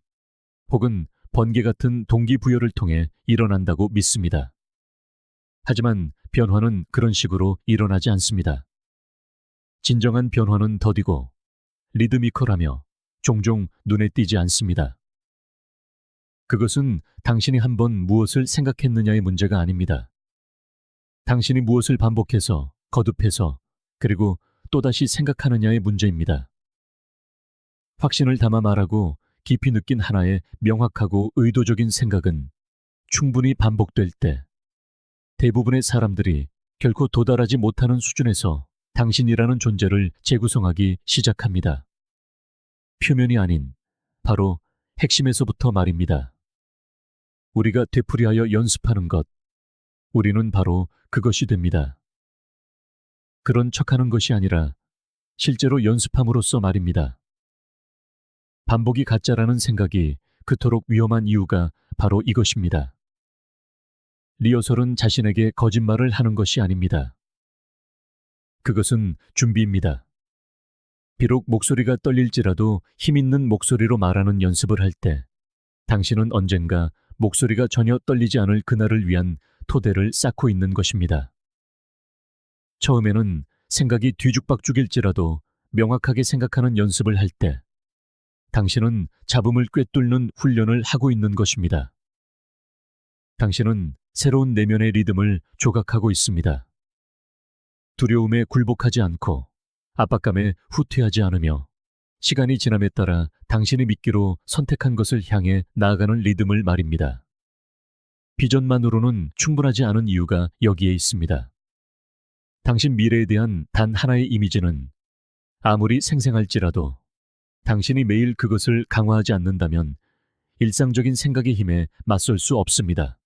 혹은 번개 같은 동기부여를 통해 일어난다고 믿습니다. 하지만 변화는 그런 식으로 일어나지 않습니다. 진정한 변화는 더디고 리드미컬하며 종종 눈에 띄지 않습니다. 그것은 당신이 한번 무엇을 생각했느냐의 문제가 아닙니다. 당신이 무엇을 반복해서, 거듭해서, 그리고 또다시 생각하느냐의 문제입니다. 확신을 담아 말하고 깊이 느낀 하나의 명확하고 의도적인 생각은 충분히 반복될 때 대부분의 사람들이 결코 도달하지 못하는 수준에서 당신이라는 존재를 재구성하기 시작합니다. 표면이 아닌 바로 핵심에서부터 말입니다. 우리가 되풀이하여 연습하는 것, 우리는 바로 그것이 됩니다. 그런 척하는 것이 아니라 실제로 연습함으로써 말입니다. 반복이 가짜라는 생각이 그토록 위험한 이유가 바로 이것입니다. 리허설은 자신에게 거짓말을 하는 것이 아닙니다. 그것은 준비입니다. 비록 목소리가 떨릴지라도 힘있는 목소리로 말하는 연습을 할 때 당신은 언젠가 목소리가 전혀 떨리지 않을 그날을 위한 토대를 쌓고 있는 것입니다. 처음에는 생각이 뒤죽박죽일지라도 명확하게 생각하는 연습을 할 때 당신은 잡음을 꿰뚫는 훈련을 하고 있는 것입니다. 당신은 새로운 내면의 리듬을 조각하고 있습니다. 두려움에 굴복하지 않고 압박감에 후퇴하지 않으며 시간이 지남에 따라 당신이 믿기로 선택한 것을 향해 나아가는 리듬을 말입니다. 비전만으로는 충분하지 않은 이유가 여기에 있습니다. 당신 미래에 대한 단 하나의 이미지는 아무리 생생할지라도 당신이 매일 그것을 강화하지 않는다면 일상적인 생각의 힘에 맞설 수 없습니다.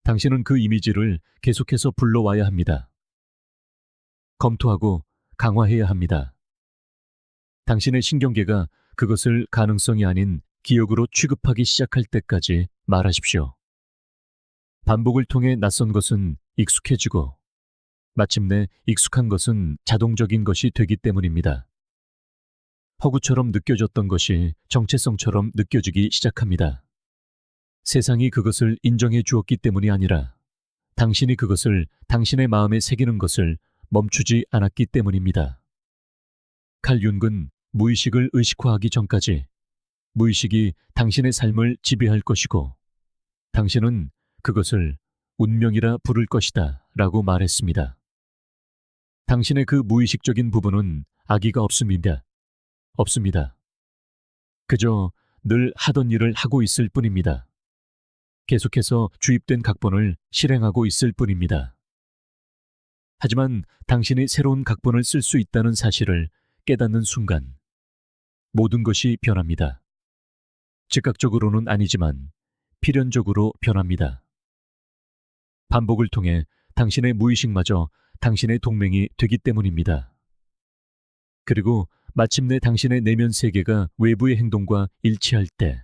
당신은 그 이미지를 계속해서 불러와야 합니다. 검토하고 강화해야 합니다. 당신의 신경계가 그것을 가능성이 아닌 기억으로 취급하기 시작할 때까지 말하십시오. 반복을 통해 낯선 것은 익숙해지고 마침내 익숙한 것은 자동적인 것이 되기 때문입니다. 허구처럼 느껴졌던 것이 정체성처럼 느껴지기 시작합니다. 세상이 그것을 인정해 주었기 때문이 아니라 당신이 그것을 당신의 마음에 새기는 것을 멈추지 않았기 때문입니다. 칼 융은 무의식을 의식화하기 전까지 무의식이 당신의 삶을 지배할 것이고 당신은 그것을 운명이라 부를 것이다 라고 말했습니다. 당신의 그 무의식적인 부분은 악의가 없습니다. 없습니다. 그저 늘 하던 일을 하고 있을 뿐입니다. 계속해서 주입된 각본을 실행하고 있을 뿐입니다. 하지만 당신이 새로운 각본을 쓸 수 있다는 사실을 깨닫는 순간 모든 것이 변합니다. 즉각적으로는 아니지만 필연적으로 변합니다. 반복을 통해 당신의 무의식마저 당신의 동맹이 되기 때문입니다. 그리고 마침내 당신의 내면 세계가 외부의 행동과 일치할 때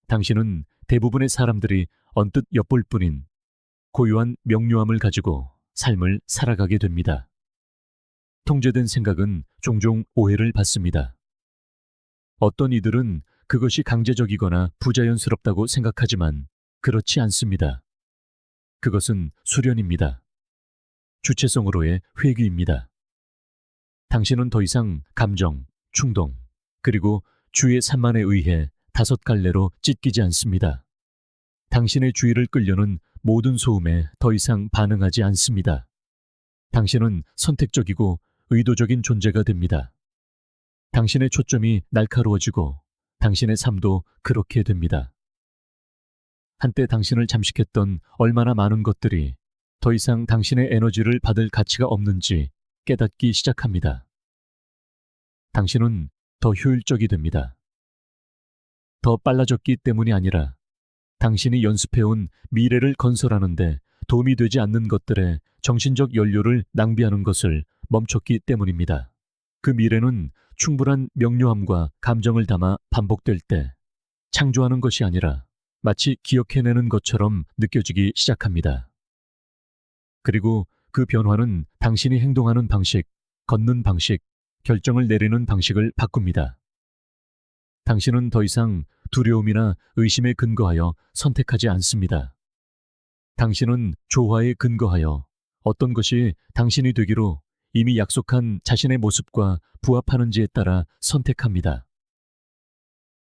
당신은 대부분의 사람들이 언뜻 엿볼 뿐인 고유한 명료함을 가지고 삶을 살아가게 됩니다. 통제된 생각은 종종 오해를 받습니다. 어떤 이들은 그것이 강제적이거나 부자연스럽다고 생각하지만 그렇지 않습니다. 그것은 수련입니다. 주체성으로의 회귀입니다. 당신은 더 이상 감정, 충동, 그리고 주의 산만에 의해 5갈래로 찢기지 않습니다. 당신의 주의를 끌려는 모든 소음에 더 이상 반응하지 않습니다. 당신은 선택적이고 의도적인 존재가 됩니다. 당신의 초점이 날카로워지고 당신의 삶도 그렇게 됩니다. 한때 당신을 잠식했던 얼마나 많은 것들이 더 이상 당신의 에너지를 받을 가치가 없는지 깨닫기 시작합니다. 당신은 더 효율적이 됩니다. 더 빨라졌기 때문이 아니라 당신이 연습해온 미래를 건설하는데 도움이 되지 않는 것들에 정신적 연료를 낭비하는 것을 멈췄기 때문입니다. 그 미래는 충분한 명료함과 감정을 담아 반복될 때 창조하는 것이 아니라 마치 기억해내는 것처럼 느껴지기 시작합니다. 그리고 그 변화는 당신이 행동하는 방식, 걷는 방식, 결정을 내리는 방식을 바꿉니다. 당신은 더 이상 두려움이나 의심에 근거하여 선택하지 않습니다. 당신은 조화에 근거하여 어떤 것이 당신이 되기로 이미 약속한 자신의 모습과 부합하는지에 따라 선택합니다.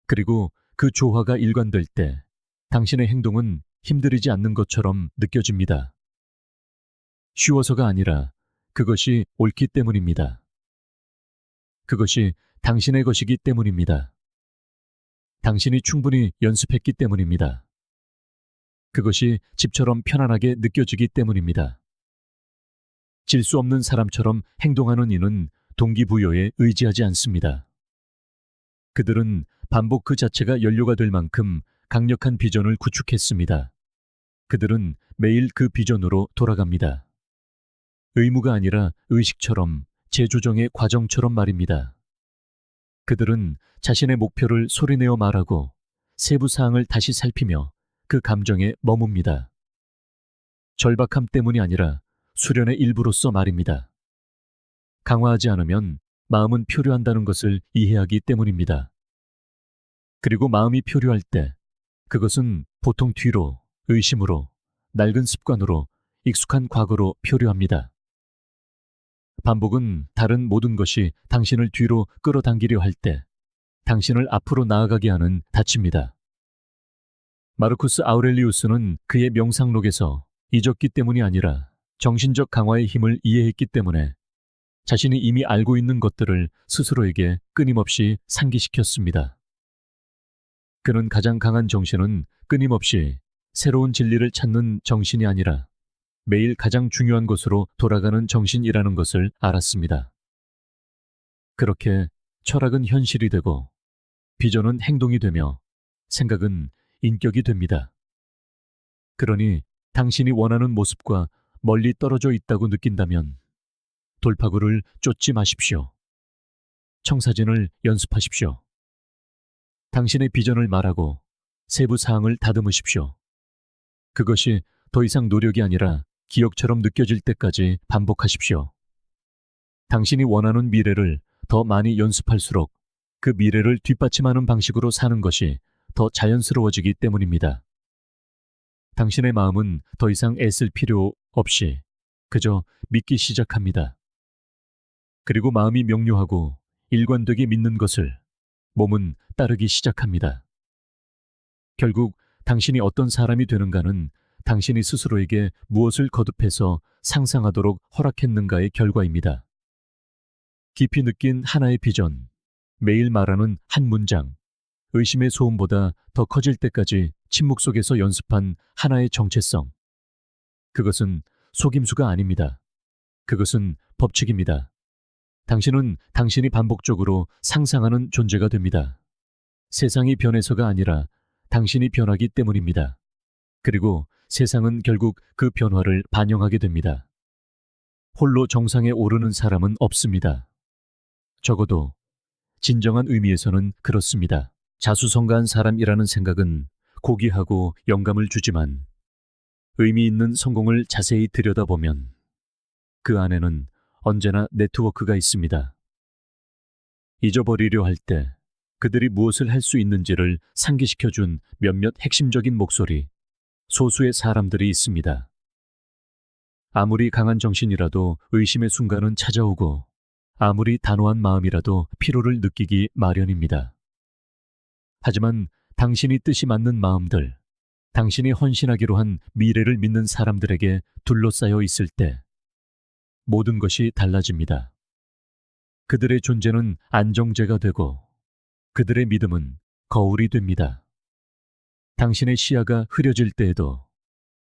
그리고 그 조화가 일관될 때 당신의 행동은 힘들이지 않는 것처럼 느껴집니다. 쉬워서가 아니라 그것이 옳기 때문입니다. 그것이 당신의 것이기 때문입니다. 당신이 충분히 연습했기 때문입니다. 그것이 집처럼 편안하게 느껴지기 때문입니다. 질 수 없는 사람처럼 행동하는 이는 동기부여에 의지하지 않습니다. 그들은 반복 그 자체가 연료가 될 만큼 강력한 비전을 구축했습니다. 그들은 매일 그 비전으로 돌아갑니다. 의무가 아니라 의식처럼 재조정의 과정처럼 말입니다. 그들은 자신의 목표를 소리내어 말하고 세부 사항을 다시 살피며 그 감정에 머뭅니다. 절박함 때문이 아니라 수련의 일부로서 말입니다. 강화하지 않으면 마음은 표류한다는 것을 이해하기 때문입니다. 그리고 마음이 표류할 때 그것은 보통 뒤로, 의심으로, 낡은 습관으로, 익숙한 과거로 표류합니다. 반복은 다른 모든 것이 당신을 뒤로 끌어당기려 할 때 당신을 앞으로 나아가게 하는 닻입니다. 마르쿠스 아우렐리우스는 그의 명상록에서 잊었기 때문이 아니라 정신적 강화의 힘을 이해했기 때문에 자신이 이미 알고 있는 것들을 스스로에게 끊임없이 상기시켰습니다. 그는 가장 강한 정신은 끊임없이 새로운 진리를 찾는 정신이 아니라 매일 가장 중요한 것으로 돌아가는 정신이라는 것을 알았습니다. 그렇게 철학은 현실이 되고 비전은 행동이 되며 생각은 인격이 됩니다. 그러니 당신이 원하는 모습과 멀리 떨어져 있다고 느낀다면 돌파구를 쫓지 마십시오. 청사진을 연습하십시오. 당신의 비전을 말하고 세부 사항을 다듬으십시오. 그것이 더 이상 노력이 아니라 기억처럼 느껴질 때까지 반복하십시오. 당신이 원하는 미래를 더 많이 연습할수록 그 미래를 뒷받침하는 방식으로 사는 것이 더 자연스러워지기 때문입니다. 당신의 마음은 더 이상 애쓸 필요 없이 그저 믿기 시작합니다. 그리고 마음이 명료하고 일관되게 믿는 것을 몸은 따르기 시작합니다. 결국 당신이 어떤 사람이 되는가는 당신이 스스로에게 무엇을 거듭해서 상상하도록 허락했는가의 결과입니다. 깊이 느낀 하나의 비전, 매일 말하는 한 문장, 의심의 소음보다 더 커질 때까지 침묵 속에서 연습한 하나의 정체성. 그것은 속임수가 아닙니다. 그것은 법칙입니다. 당신은 당신이 반복적으로 상상하는 존재가 됩니다. 세상이 변해서가 아니라 당신이 변하기 때문입니다. 그리고 세상은 결국 그 변화를 반영하게 됩니다. 홀로 정상에 오르는 사람은 없습니다. 적어도 진정한 의미에서는 그렇습니다. 자수성가한 사람이라는 생각은 고귀하고 영감을 주지만 의미 있는 성공을 자세히 들여다보면 그 안에는 언제나 네트워크가 있습니다. 잊어버리려 할 때 그들이 무엇을 할 수 있는지를 상기시켜준 몇몇 핵심적인 목소리, 소수의 사람들이 있습니다. 아무리 강한 정신이라도 의심의 순간은 찾아오고 아무리 단호한 마음이라도 피로를 느끼기 마련입니다. 하지만 당신이 뜻이 맞는 마음들, 당신이 헌신하기로 한 미래를 믿는 사람들에게 둘러싸여 있을 때 모든 것이 달라집니다. 그들의 존재는 안정제가 되고 그들의 믿음은 거울이 됩니다. 당신의 시야가 흐려질 때에도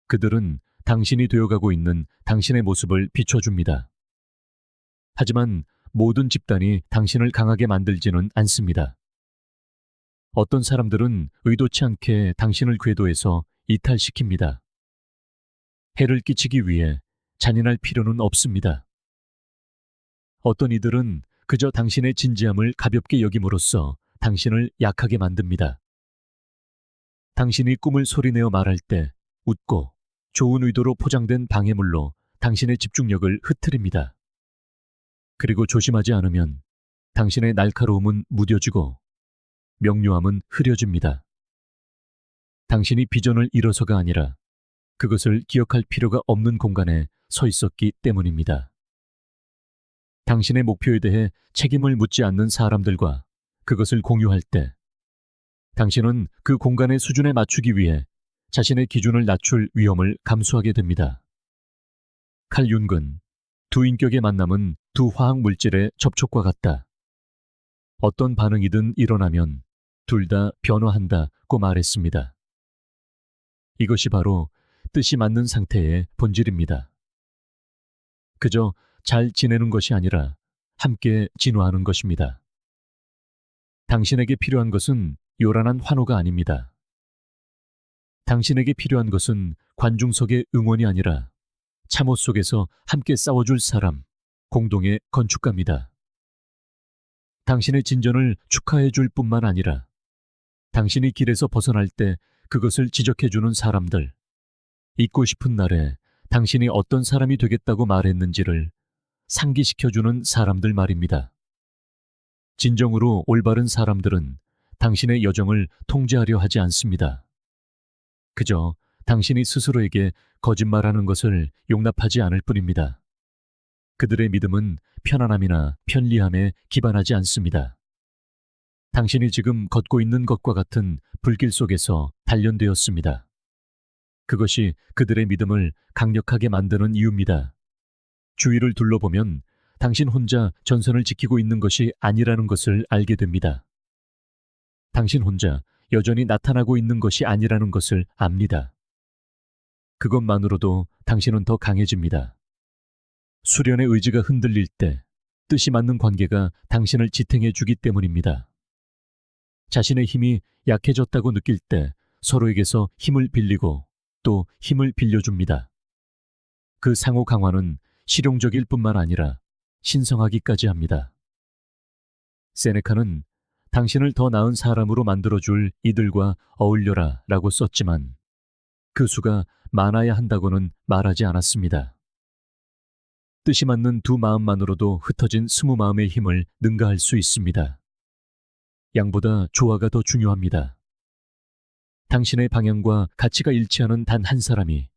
그들은 당신이 되어가고 있는 당신의 모습을 비춰줍니다. 하지만 모든 집단이 당신을 강하게 만들지는 않습니다. 어떤 사람들은 의도치 않게 당신을 궤도에서 이탈시킵니다. 해를 끼치기 위해 잔인할 필요는 없습니다. 어떤 이들은 그저 당신의 진지함을 가볍게 여김으로써 당신을 약하게 만듭니다. 당신이 꿈을 소리내어 말할 때 웃고 좋은 의도로 포장된 방해물로 당신의 집중력을 흐트립니다. 그리고 조심하지 않으면 당신의 날카로움은 무뎌지고 명료함은 흐려집니다. 당신이 비전을 잃어서가 아니라 그것을 기억할 필요가 없는 공간에 서 있었기 때문입니다. 당신의 목표에 대해 책임을 묻지 않는 사람들과 그것을 공유할 때 당신은 그 공간의 수준에 맞추기 위해 자신의 기준을 낮출 위험을 감수하게 됩니다. 칼 융은 두 인격의 만남은 두 화학 물질의 접촉과 같다. 어떤 반응이든 일어나면 둘 다 변화한다고 말했습니다. 이것이 바로 뜻이 맞는 상태의 본질입니다. 그저 잘 지내는 것이 아니라 함께 진화하는 것입니다. 당신에게 필요한 것은 요란한 환호가 아닙니다. 당신에게 필요한 것은 관중석의 응원이 아니라 참호 속에서 함께 싸워줄 사람, 공동의 건축가입니다. 당신의 진전을 축하해 줄 뿐만 아니라 당신이 길에서 벗어날 때 그것을 지적해주는 사람들, 잊고 싶은 날에 당신이 어떤 사람이 되겠다고 말했는지를 상기시켜주는 사람들 말입니다. 진정으로 올바른 사람들은 당신의 여정을 통제하려 하지 않습니다. 그저 당신이 스스로에게 거짓말하는 것을 용납하지 않을 뿐입니다. 그들의 믿음은 편안함이나 편리함에 기반하지 않습니다. 당신이 지금 걷고 있는 것과 같은 불길 속에서 단련되었습니다. 그것이 그들의 믿음을 강력하게 만드는 이유입니다. 주위를 둘러보면 당신 혼자 전선을 지키고 있는 것이 아니라는 것을 알게 됩니다. 당신 혼자 여전히 나타나고 있는 것이 아니라는 것을 압니다. 그것만으로도 당신은 더 강해집니다. 수련의 의지가 흔들릴 때 뜻이 맞는 관계가 당신을 지탱해 주기 때문입니다. 자신의 힘이 약해졌다고 느낄 때 서로에게서 힘을 빌리고 또 힘을 빌려줍니다. 그 상호 강화는 실용적일 뿐만 아니라 신성하기까지 합니다. 세네카는 당신을 더 나은 사람으로 만들어줄 이들과 어울려라 라고 썼지만 그 수가 많아야 한다고는 말하지 않았습니다. 뜻이 맞는 두 마음만으로도 흩어진 20마음의 힘을 능가할 수 있습니다. 양보다 조화가 더 중요합니다. 당신의 방향과 가치가 일치하는 단 한 사람이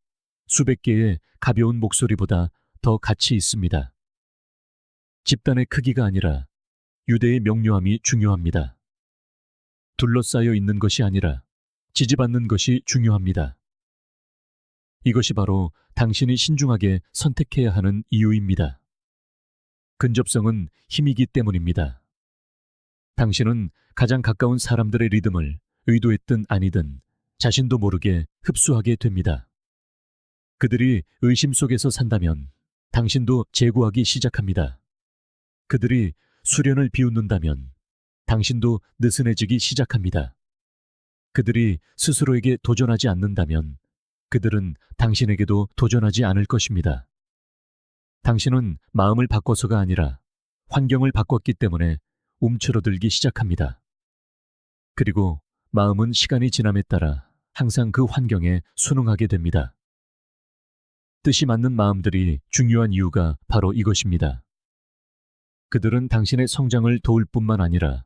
수백 개의 가벼운 목소리보다 더 가치 있습니다. 집단의 크기가 아니라 유대의 명료함이 중요합니다. 둘러싸여 있는 것이 아니라 지지받는 것이 중요합니다. 이것이 바로 당신이 신중하게 선택해야 하는 이유입니다. 근접성은 힘이기 때문입니다. 당신은 가장 가까운 사람들의 리듬을 의도했든 아니든 자신도 모르게 흡수하게 됩니다. 그들이 의심 속에서 산다면 당신도 제고하기 시작합니다. 그들이 수련을 비웃는다면 당신도 느슨해지기 시작합니다. 그들이 스스로에게 도전하지 않는다면 그들은 당신에게도 도전하지 않을 것입니다. 당신은 마음을 바꿔서가 아니라 환경을 바꿨기 때문에 움츠러들기 시작합니다. 그리고 마음은 시간이 지남에 따라 항상 그 환경에 순응하게 됩니다. 뜻이 맞는 마음들이 중요한 이유가 바로 이것입니다. 그들은 당신의 성장을 도울 뿐만 아니라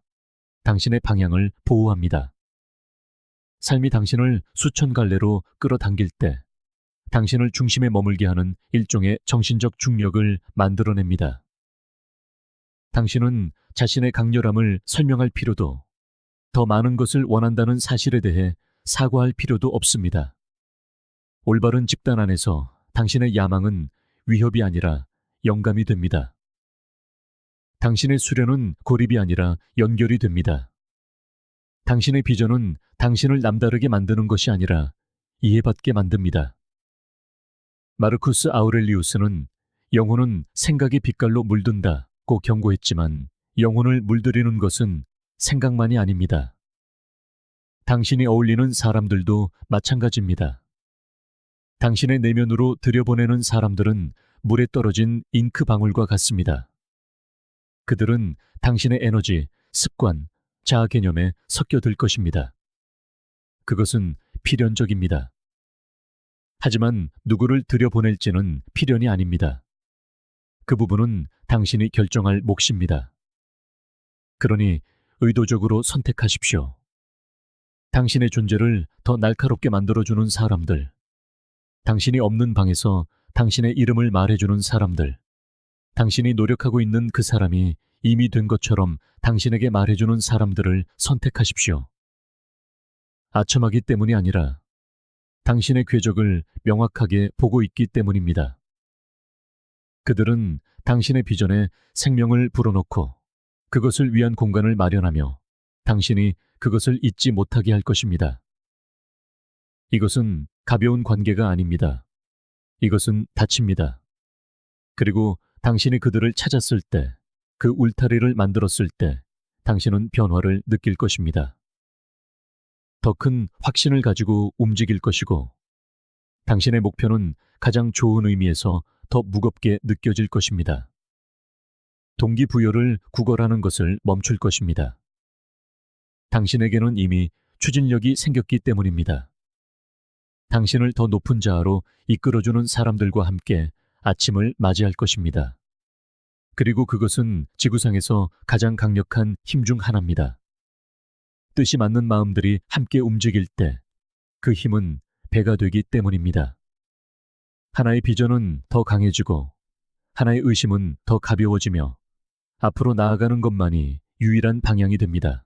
당신의 방향을 보호합니다. 삶이 당신을 수천 갈래로 끌어당길 때 당신을 중심에 머물게 하는 일종의 정신적 중력을 만들어냅니다. 당신은 자신의 강렬함을 설명할 필요도, 더 많은 것을 원한다는 사실에 대해 사과할 필요도 없습니다. 올바른 집단 안에서 당신의 야망은 위협이 아니라 영감이 됩니다. 당신의 수련은 고립이 아니라 연결이 됩니다. 당신의 비전은 당신을 남다르게 만드는 것이 아니라 이해받게 만듭니다. 마르쿠스 아우렐리우스는 영혼은 생각의 빛깔로 물든다고 경고했지만 영혼을 물들이는 것은 생각만이 아닙니다. 당신이 어울리는 사람들도 마찬가지입니다. 당신의 내면으로 들여보내는 사람들은 물에 떨어진 잉크 방울과 같습니다. 그들은 당신의 에너지, 습관, 자아 개념에 섞여들 것입니다. 그것은 필연적입니다. 하지만 누구를 들여보낼지는 필연이 아닙니다. 그 부분은 당신이 결정할 몫입니다. 그러니 의도적으로 선택하십시오. 당신의 존재를 더 날카롭게 만들어주는 사람들, 당신이 없는 방에서 당신의 이름을 말해주는 사람들, 당신이 노력하고 있는 그 사람이 이미 된 것처럼 당신에게 말해주는 사람들을 선택하십시오. 아첨하기 때문이 아니라 당신의 궤적을 명확하게 보고 있기 때문입니다. 그들은 당신의 비전에 생명을 불어넣고 그것을 위한 공간을 마련하며 당신이 그것을 잊지 못하게 할 것입니다. 이것은 가벼운 관계가 아닙니다. 이것은 닫힙니다. 그리고 당신이 그들을 찾았을 때, 그 울타리를 만들었을 때 당신은 변화를 느낄 것입니다. 더 큰 확신을 가지고 움직일 것이고 당신의 목표는 가장 좋은 의미에서 더 무겁게 느껴질 것입니다. 동기부여를 구걸하는 것을 멈출 것입니다. 당신에게는 이미 추진력이 생겼기 때문입니다. 당신을 더 높은 자아로 이끌어주는 사람들과 함께 아침을 맞이할 것입니다. 그리고 그것은 지구상에서 가장 강력한 힘 중 하나입니다. 뜻이 맞는 마음들이 함께 움직일 때 그 힘은 배가 되기 때문입니다. 하나의 비전은 더 강해지고 하나의 의심은 더 가벼워지며 앞으로 나아가는 것만이 유일한 방향이 됩니다.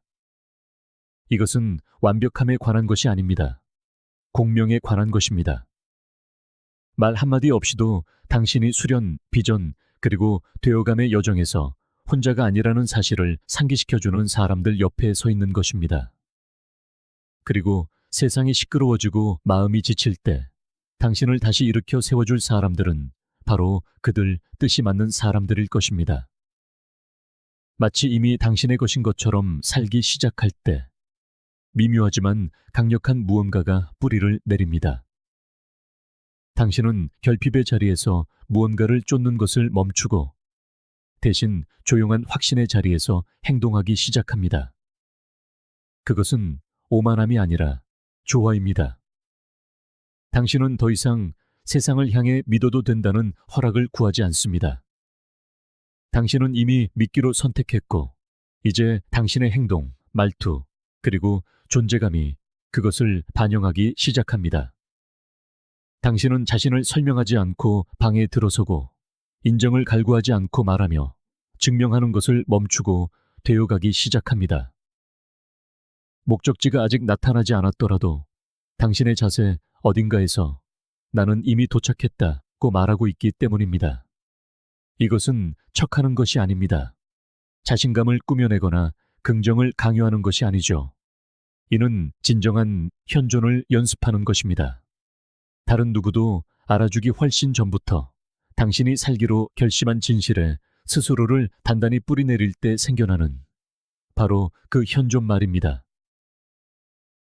이것은 완벽함에 관한 것이 아닙니다. 공명에 관한 것입니다. 말 한마디 없이도 당신이 수련, 비전, 그리고 되어감의 여정에서 혼자가 아니라는 사실을 상기시켜주는 사람들 옆에 서 있는 것입니다. 그리고 세상이 시끄러워지고 마음이 지칠 때 당신을 다시 일으켜 세워줄 사람들은 바로 그들 뜻이 맞는 사람들일 것입니다. 마치 이미 당신의 것인 것처럼 살기 시작할 때 미묘하지만 강력한 무언가가 뿌리를 내립니다. 당신은 결핍의 자리에서 무언가를 쫓는 것을 멈추고 대신 조용한 확신의 자리에서 행동하기 시작합니다. 그것은 오만함이 아니라 조화입니다. 당신은 더 이상 세상을 향해 믿어도 된다는 허락을 구하지 않습니다. 당신은 이미 믿기로 선택했고 이제 당신의 행동, 말투, 그리고 존재감이 그것을 반영하기 시작합니다. 당신은 자신을 설명하지 않고 방에 들어서고 인정을 갈구하지 않고 말하며 증명하는 것을 멈추고 되어가기 시작합니다. 목적지가 아직 나타나지 않았더라도 당신의 자세 어딘가에서 나는 이미 도착했다고 말하고 있기 때문입니다. 이것은 척하는 것이 아닙니다. 자신감을 꾸며내거나 긍정을 강요하는 것이 아니죠. 이는 진정한 현존을 연습하는 것입니다. 다른 누구도 알아주기 훨씬 전부터 당신이 살기로 결심한 진실에 스스로를 단단히 뿌리내릴 때 생겨나는 바로 그 현존 말입니다.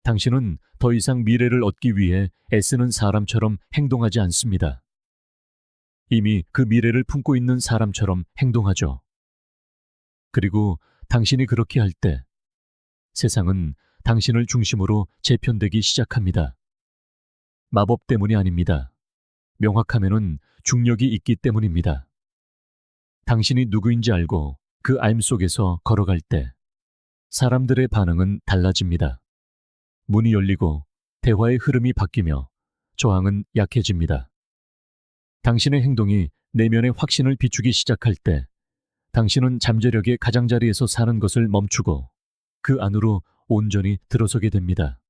당신은 더 이상 미래를 얻기 위해 애쓰는 사람처럼 행동하지 않습니다. 이미 그 미래를 품고 있는 사람처럼 행동하죠. 그리고 당신이 그렇게 할 때 세상은 당신을 중심으로 재편되기 시작합니다. 마법 때문이 아닙니다. 명확하면은 중력이 있기 때문입니다. 당신이 누구인지 알고 그 알 속에서 걸어갈 때 사람들의 반응은 달라집니다. 문이 열리고 대화의 흐름이 바뀌며 저항은 약해집니다. 당신의 행동이 내면의 확신을 비추기 시작할 때 당신은 잠재력의 가장자리에서 사는 것을 멈추고 그 안으로 온전히 들어서게 됩니다.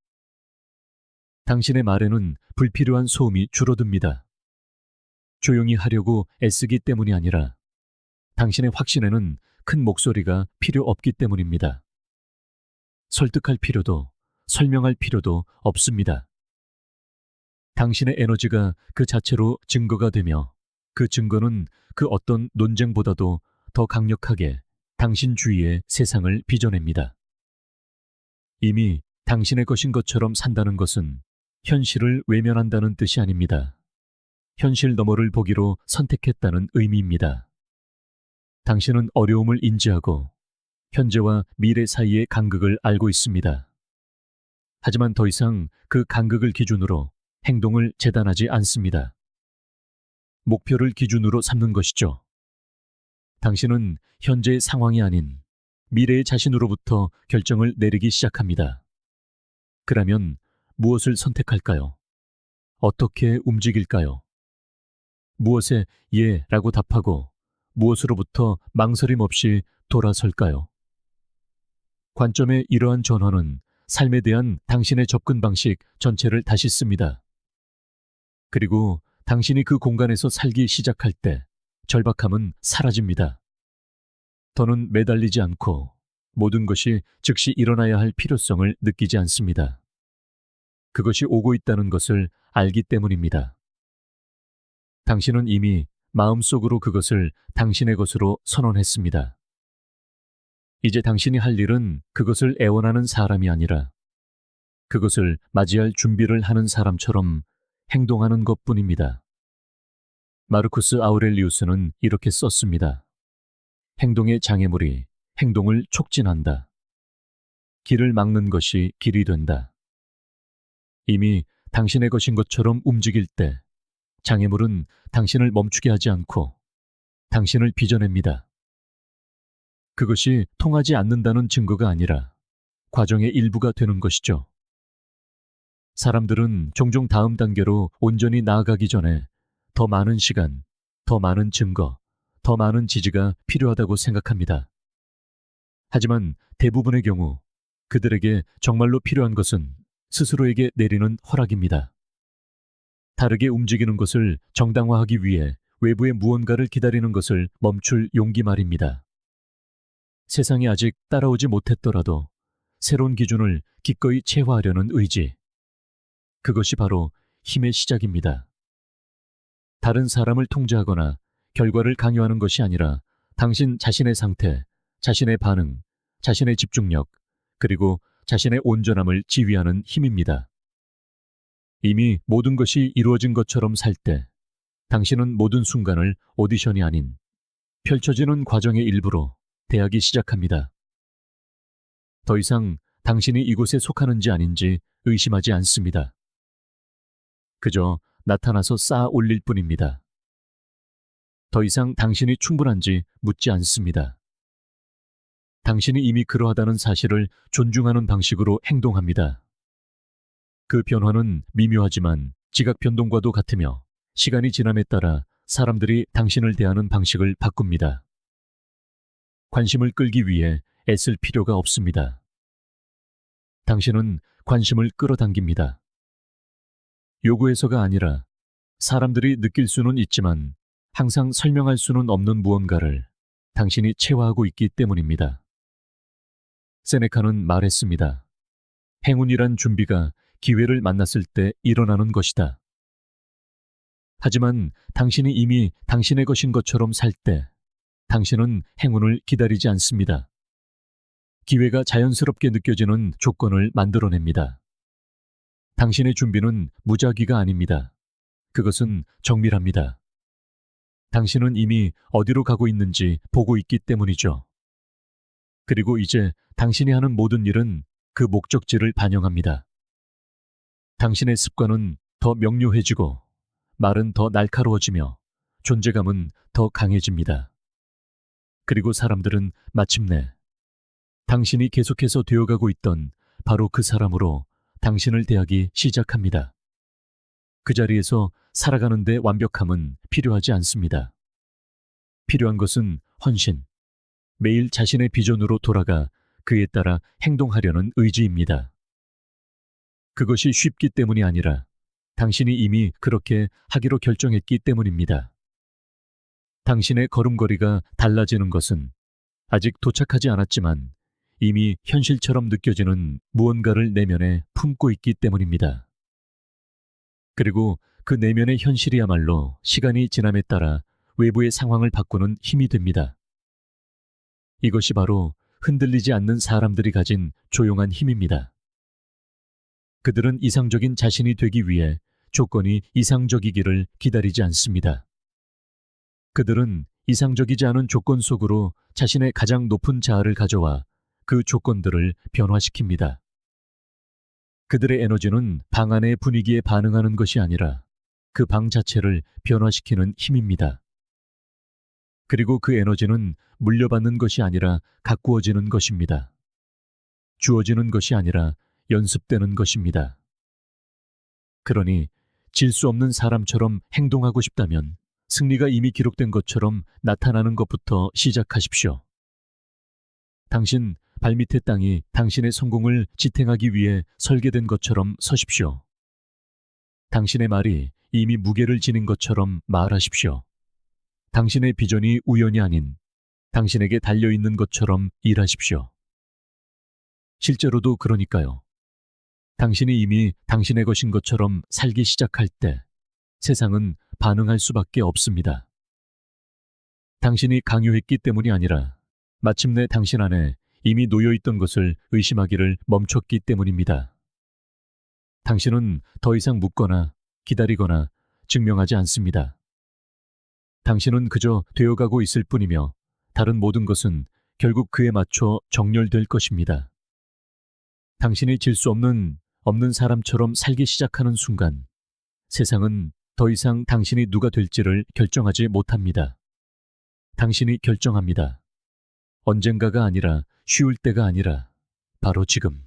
당신의 말에는 불필요한 소음이 줄어듭니다. 조용히 하려고 애쓰기 때문이 아니라 당신의 확신에는 큰 목소리가 필요 없기 때문입니다. 설득할 필요도 설명할 필요도 없습니다. 당신의 에너지가 그 자체로 증거가 되며 그 증거는 그 어떤 논쟁보다도 더 강력하게 당신 주위의 세상을 빚어냅니다. 이미 당신의 것인 것처럼 산다는 것은 현실을 외면한다는 뜻이 아닙니다. 현실 너머를 보기로 선택했다는 의미입니다. 당신은 어려움을 인지하고 현재와 미래 사이의 간극을 알고 있습니다. 하지만 더 이상 그 간극을 기준으로 행동을 재단하지 않습니다. 목표를 기준으로 삼는 것이죠. 당신은 현재의 상황이 아닌 미래의 자신으로부터 결정을 내리기 시작합니다. 그러면 무엇을 선택할까요? 어떻게 움직일까요? 무엇에 예라고 답하고 무엇으로부터 망설임 없이 돌아설까요? 관점의 이러한 전환은 삶에 대한 당신의 접근 방식 전체를 다시 씁니다. 그리고 당신이 그 공간에서 살기 시작할 때 절박함은 사라집니다. 더는 매달리지 않고 모든 것이 즉시 일어나야 할 필요성을 느끼지 않습니다. 그것이 오고 있다는 것을 알기 때문입니다. 당신은 이미 마음속으로 그것을 당신의 것으로 선언했습니다. 이제 당신이 할 일은 그것을 애원하는 사람이 아니라 그것을 맞이할 준비를 하는 사람처럼 행동하는 것뿐입니다. 마르쿠스 아우렐리우스는 이렇게 썼습니다. 행동의 장애물이 행동을 촉진한다. 길을 막는 것이 길이 된다. 이미 당신의 것인 것처럼 움직일 때 장애물은 당신을 멈추게 하지 않고 당신을 빚어냅니다. 그것이 통하지 않는다는 증거가 아니라 과정의 일부가 되는 것이죠. 사람들은 종종 다음 단계로 온전히 나아가기 전에 더 많은 시간, 더 많은 증거, 더 많은 지지가 필요하다고 생각합니다. 하지만 대부분의 경우 그들에게 정말로 필요한 것은 스스로에게 내리는 허락입니다. 다르게 움직이는 것을 정당화하기 위해 외부의 무언가를 기다리는 것을 멈출 용기 말입니다. 세상이 아직 따라오지 못했더라도 새로운 기준을 기꺼이 체화하려는 의지. 그것이 바로 힘의 시작입니다. 다른 사람을 통제하거나 결과를 강요하는 것이 아니라 당신 자신의 상태, 자신의 반응, 자신의 집중력, 그리고 자신의 온전함을 지휘하는 힘입니다. 이미 모든 것이 이루어진 것처럼 살 때 당신은 모든 순간을 오디션이 아닌 펼쳐지는 과정의 일부로 대하기 시작합니다. 더 이상 당신이 이곳에 속하는지 아닌지 의심하지 않습니다. 그저 나타나서 쌓아 올릴 뿐입니다. 더 이상 당신이 충분한지 묻지 않습니다. 당신이 이미 그러하다는 사실을 존중하는 방식으로 행동합니다. 그 변화는 미묘하지만 지각 변동과도 같으며 시간이 지남에 따라 사람들이 당신을 대하는 방식을 바꿉니다. 관심을 끌기 위해 애쓸 필요가 없습니다. 당신은 관심을 끌어당깁니다. 요구해서가 아니라 사람들이 느낄 수는 있지만 항상 설명할 수는 없는 무언가를 당신이 체화하고 있기 때문입니다. 세네카는 말했습니다. 행운이란 준비가 기회를 만났을 때 일어나는 것이다. 하지만 당신이 이미 당신의 것인 것처럼 살 때 당신은 행운을 기다리지 않습니다. 기회가 자연스럽게 느껴지는 조건을 만들어냅니다. 당신의 준비는 무작위가 아닙니다. 그것은 정밀합니다. 당신은 이미 어디로 가고 있는지 보고 있기 때문이죠. 그리고 이제 당신이 하는 모든 일은 그 목적지를 반영합니다. 당신의 습관은 더 명료해지고 말은 더 날카로워지며 존재감은 더 강해집니다. 그리고 사람들은 마침내 당신이 계속해서 되어가고 있던 바로 그 사람으로 당신을 대하기 시작합니다. 그 자리에서 살아가는 데 완벽함은 필요하지 않습니다. 필요한 것은 헌신, 매일 자신의 비전으로 돌아가 그에 따라 행동하려는 의지입니다. 그것이 쉽기 때문이 아니라 당신이 이미 그렇게 하기로 결정했기 때문입니다. 당신의 걸음걸이가 달라지는 것은 아직 도착하지 않았지만 이미 현실처럼 느껴지는 무언가를 내면에 품고 있기 때문입니다. 그리고 그 내면의 현실이야말로 시간이 지남에 따라 외부의 상황을 바꾸는 힘이 됩니다. 이것이 바로 흔들리지 않는 사람들이 가진 조용한 힘입니다. 그들은 이상적인 자신이 되기 위해 조건이 이상적이기를 기다리지 않습니다. 그들은 이상적이지 않은 조건 속으로 자신의 가장 높은 자아를 가져와 그 조건들을 변화시킵니다. 그들의 에너지는 방 안의 분위기에 반응하는 것이 아니라 그 방 자체를 변화시키는 힘입니다. 그리고 그 에너지는 물려받는 것이 아니라 가꾸어지는 것입니다. 주어지는 것이 아니라 연습되는 것입니다. 그러니 질 수 없는 사람처럼 행동하고 싶다면 승리가 이미 기록된 것처럼 나타나는 것부터 시작하십시오. 당신 발밑의 땅이 당신의 성공을 지탱하기 위해 설계된 것처럼 서십시오. 당신의 말이 이미 무게를 지닌 것처럼 말하십시오. 당신의 비전이 우연이 아닌 당신에게 달려있는 것처럼 일하십시오. 실제로도 그러니까요. 당신이 이미 당신의 것인 것처럼 살기 시작할 때 세상은 반응할 수밖에 없습니다. 당신이 강요했기 때문이 아니라 마침내 당신 안에 이미 놓여있던 것을 의심하기를 멈췄기 때문입니다. 당신은 더 이상 묻거나 기다리거나 증명하지 않습니다. 당신은 그저 되어가고 있을 뿐이며 다른 모든 것은 결국 그에 맞춰 정렬될 것입니다. 당신이 질 수 없는 사람처럼 살기 시작하는 순간 세상은 더 이상 당신이 누가 될지를 결정하지 못합니다. 당신이 결정합니다. 언젠가가 아니라 쉬울 때가 아니라 바로 지금.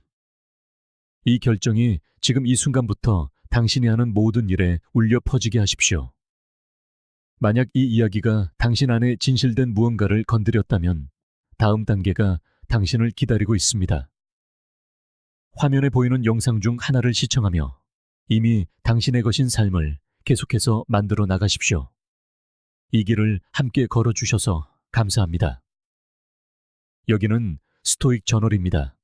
이 결정이 지금 이 순간부터 당신이 하는 모든 일에 울려 퍼지게 하십시오. 만약 이 이야기가 당신 안에 진실된 무언가를 건드렸다면 다음 단계가 당신을 기다리고 있습니다. 화면에 보이는 영상 중 하나를 시청하며 이미 당신의 것인 삶을 계속해서 만들어 나가십시오. 이 길을 함께 걸어주셔서 감사합니다. 여기는 스토익 저널입니다.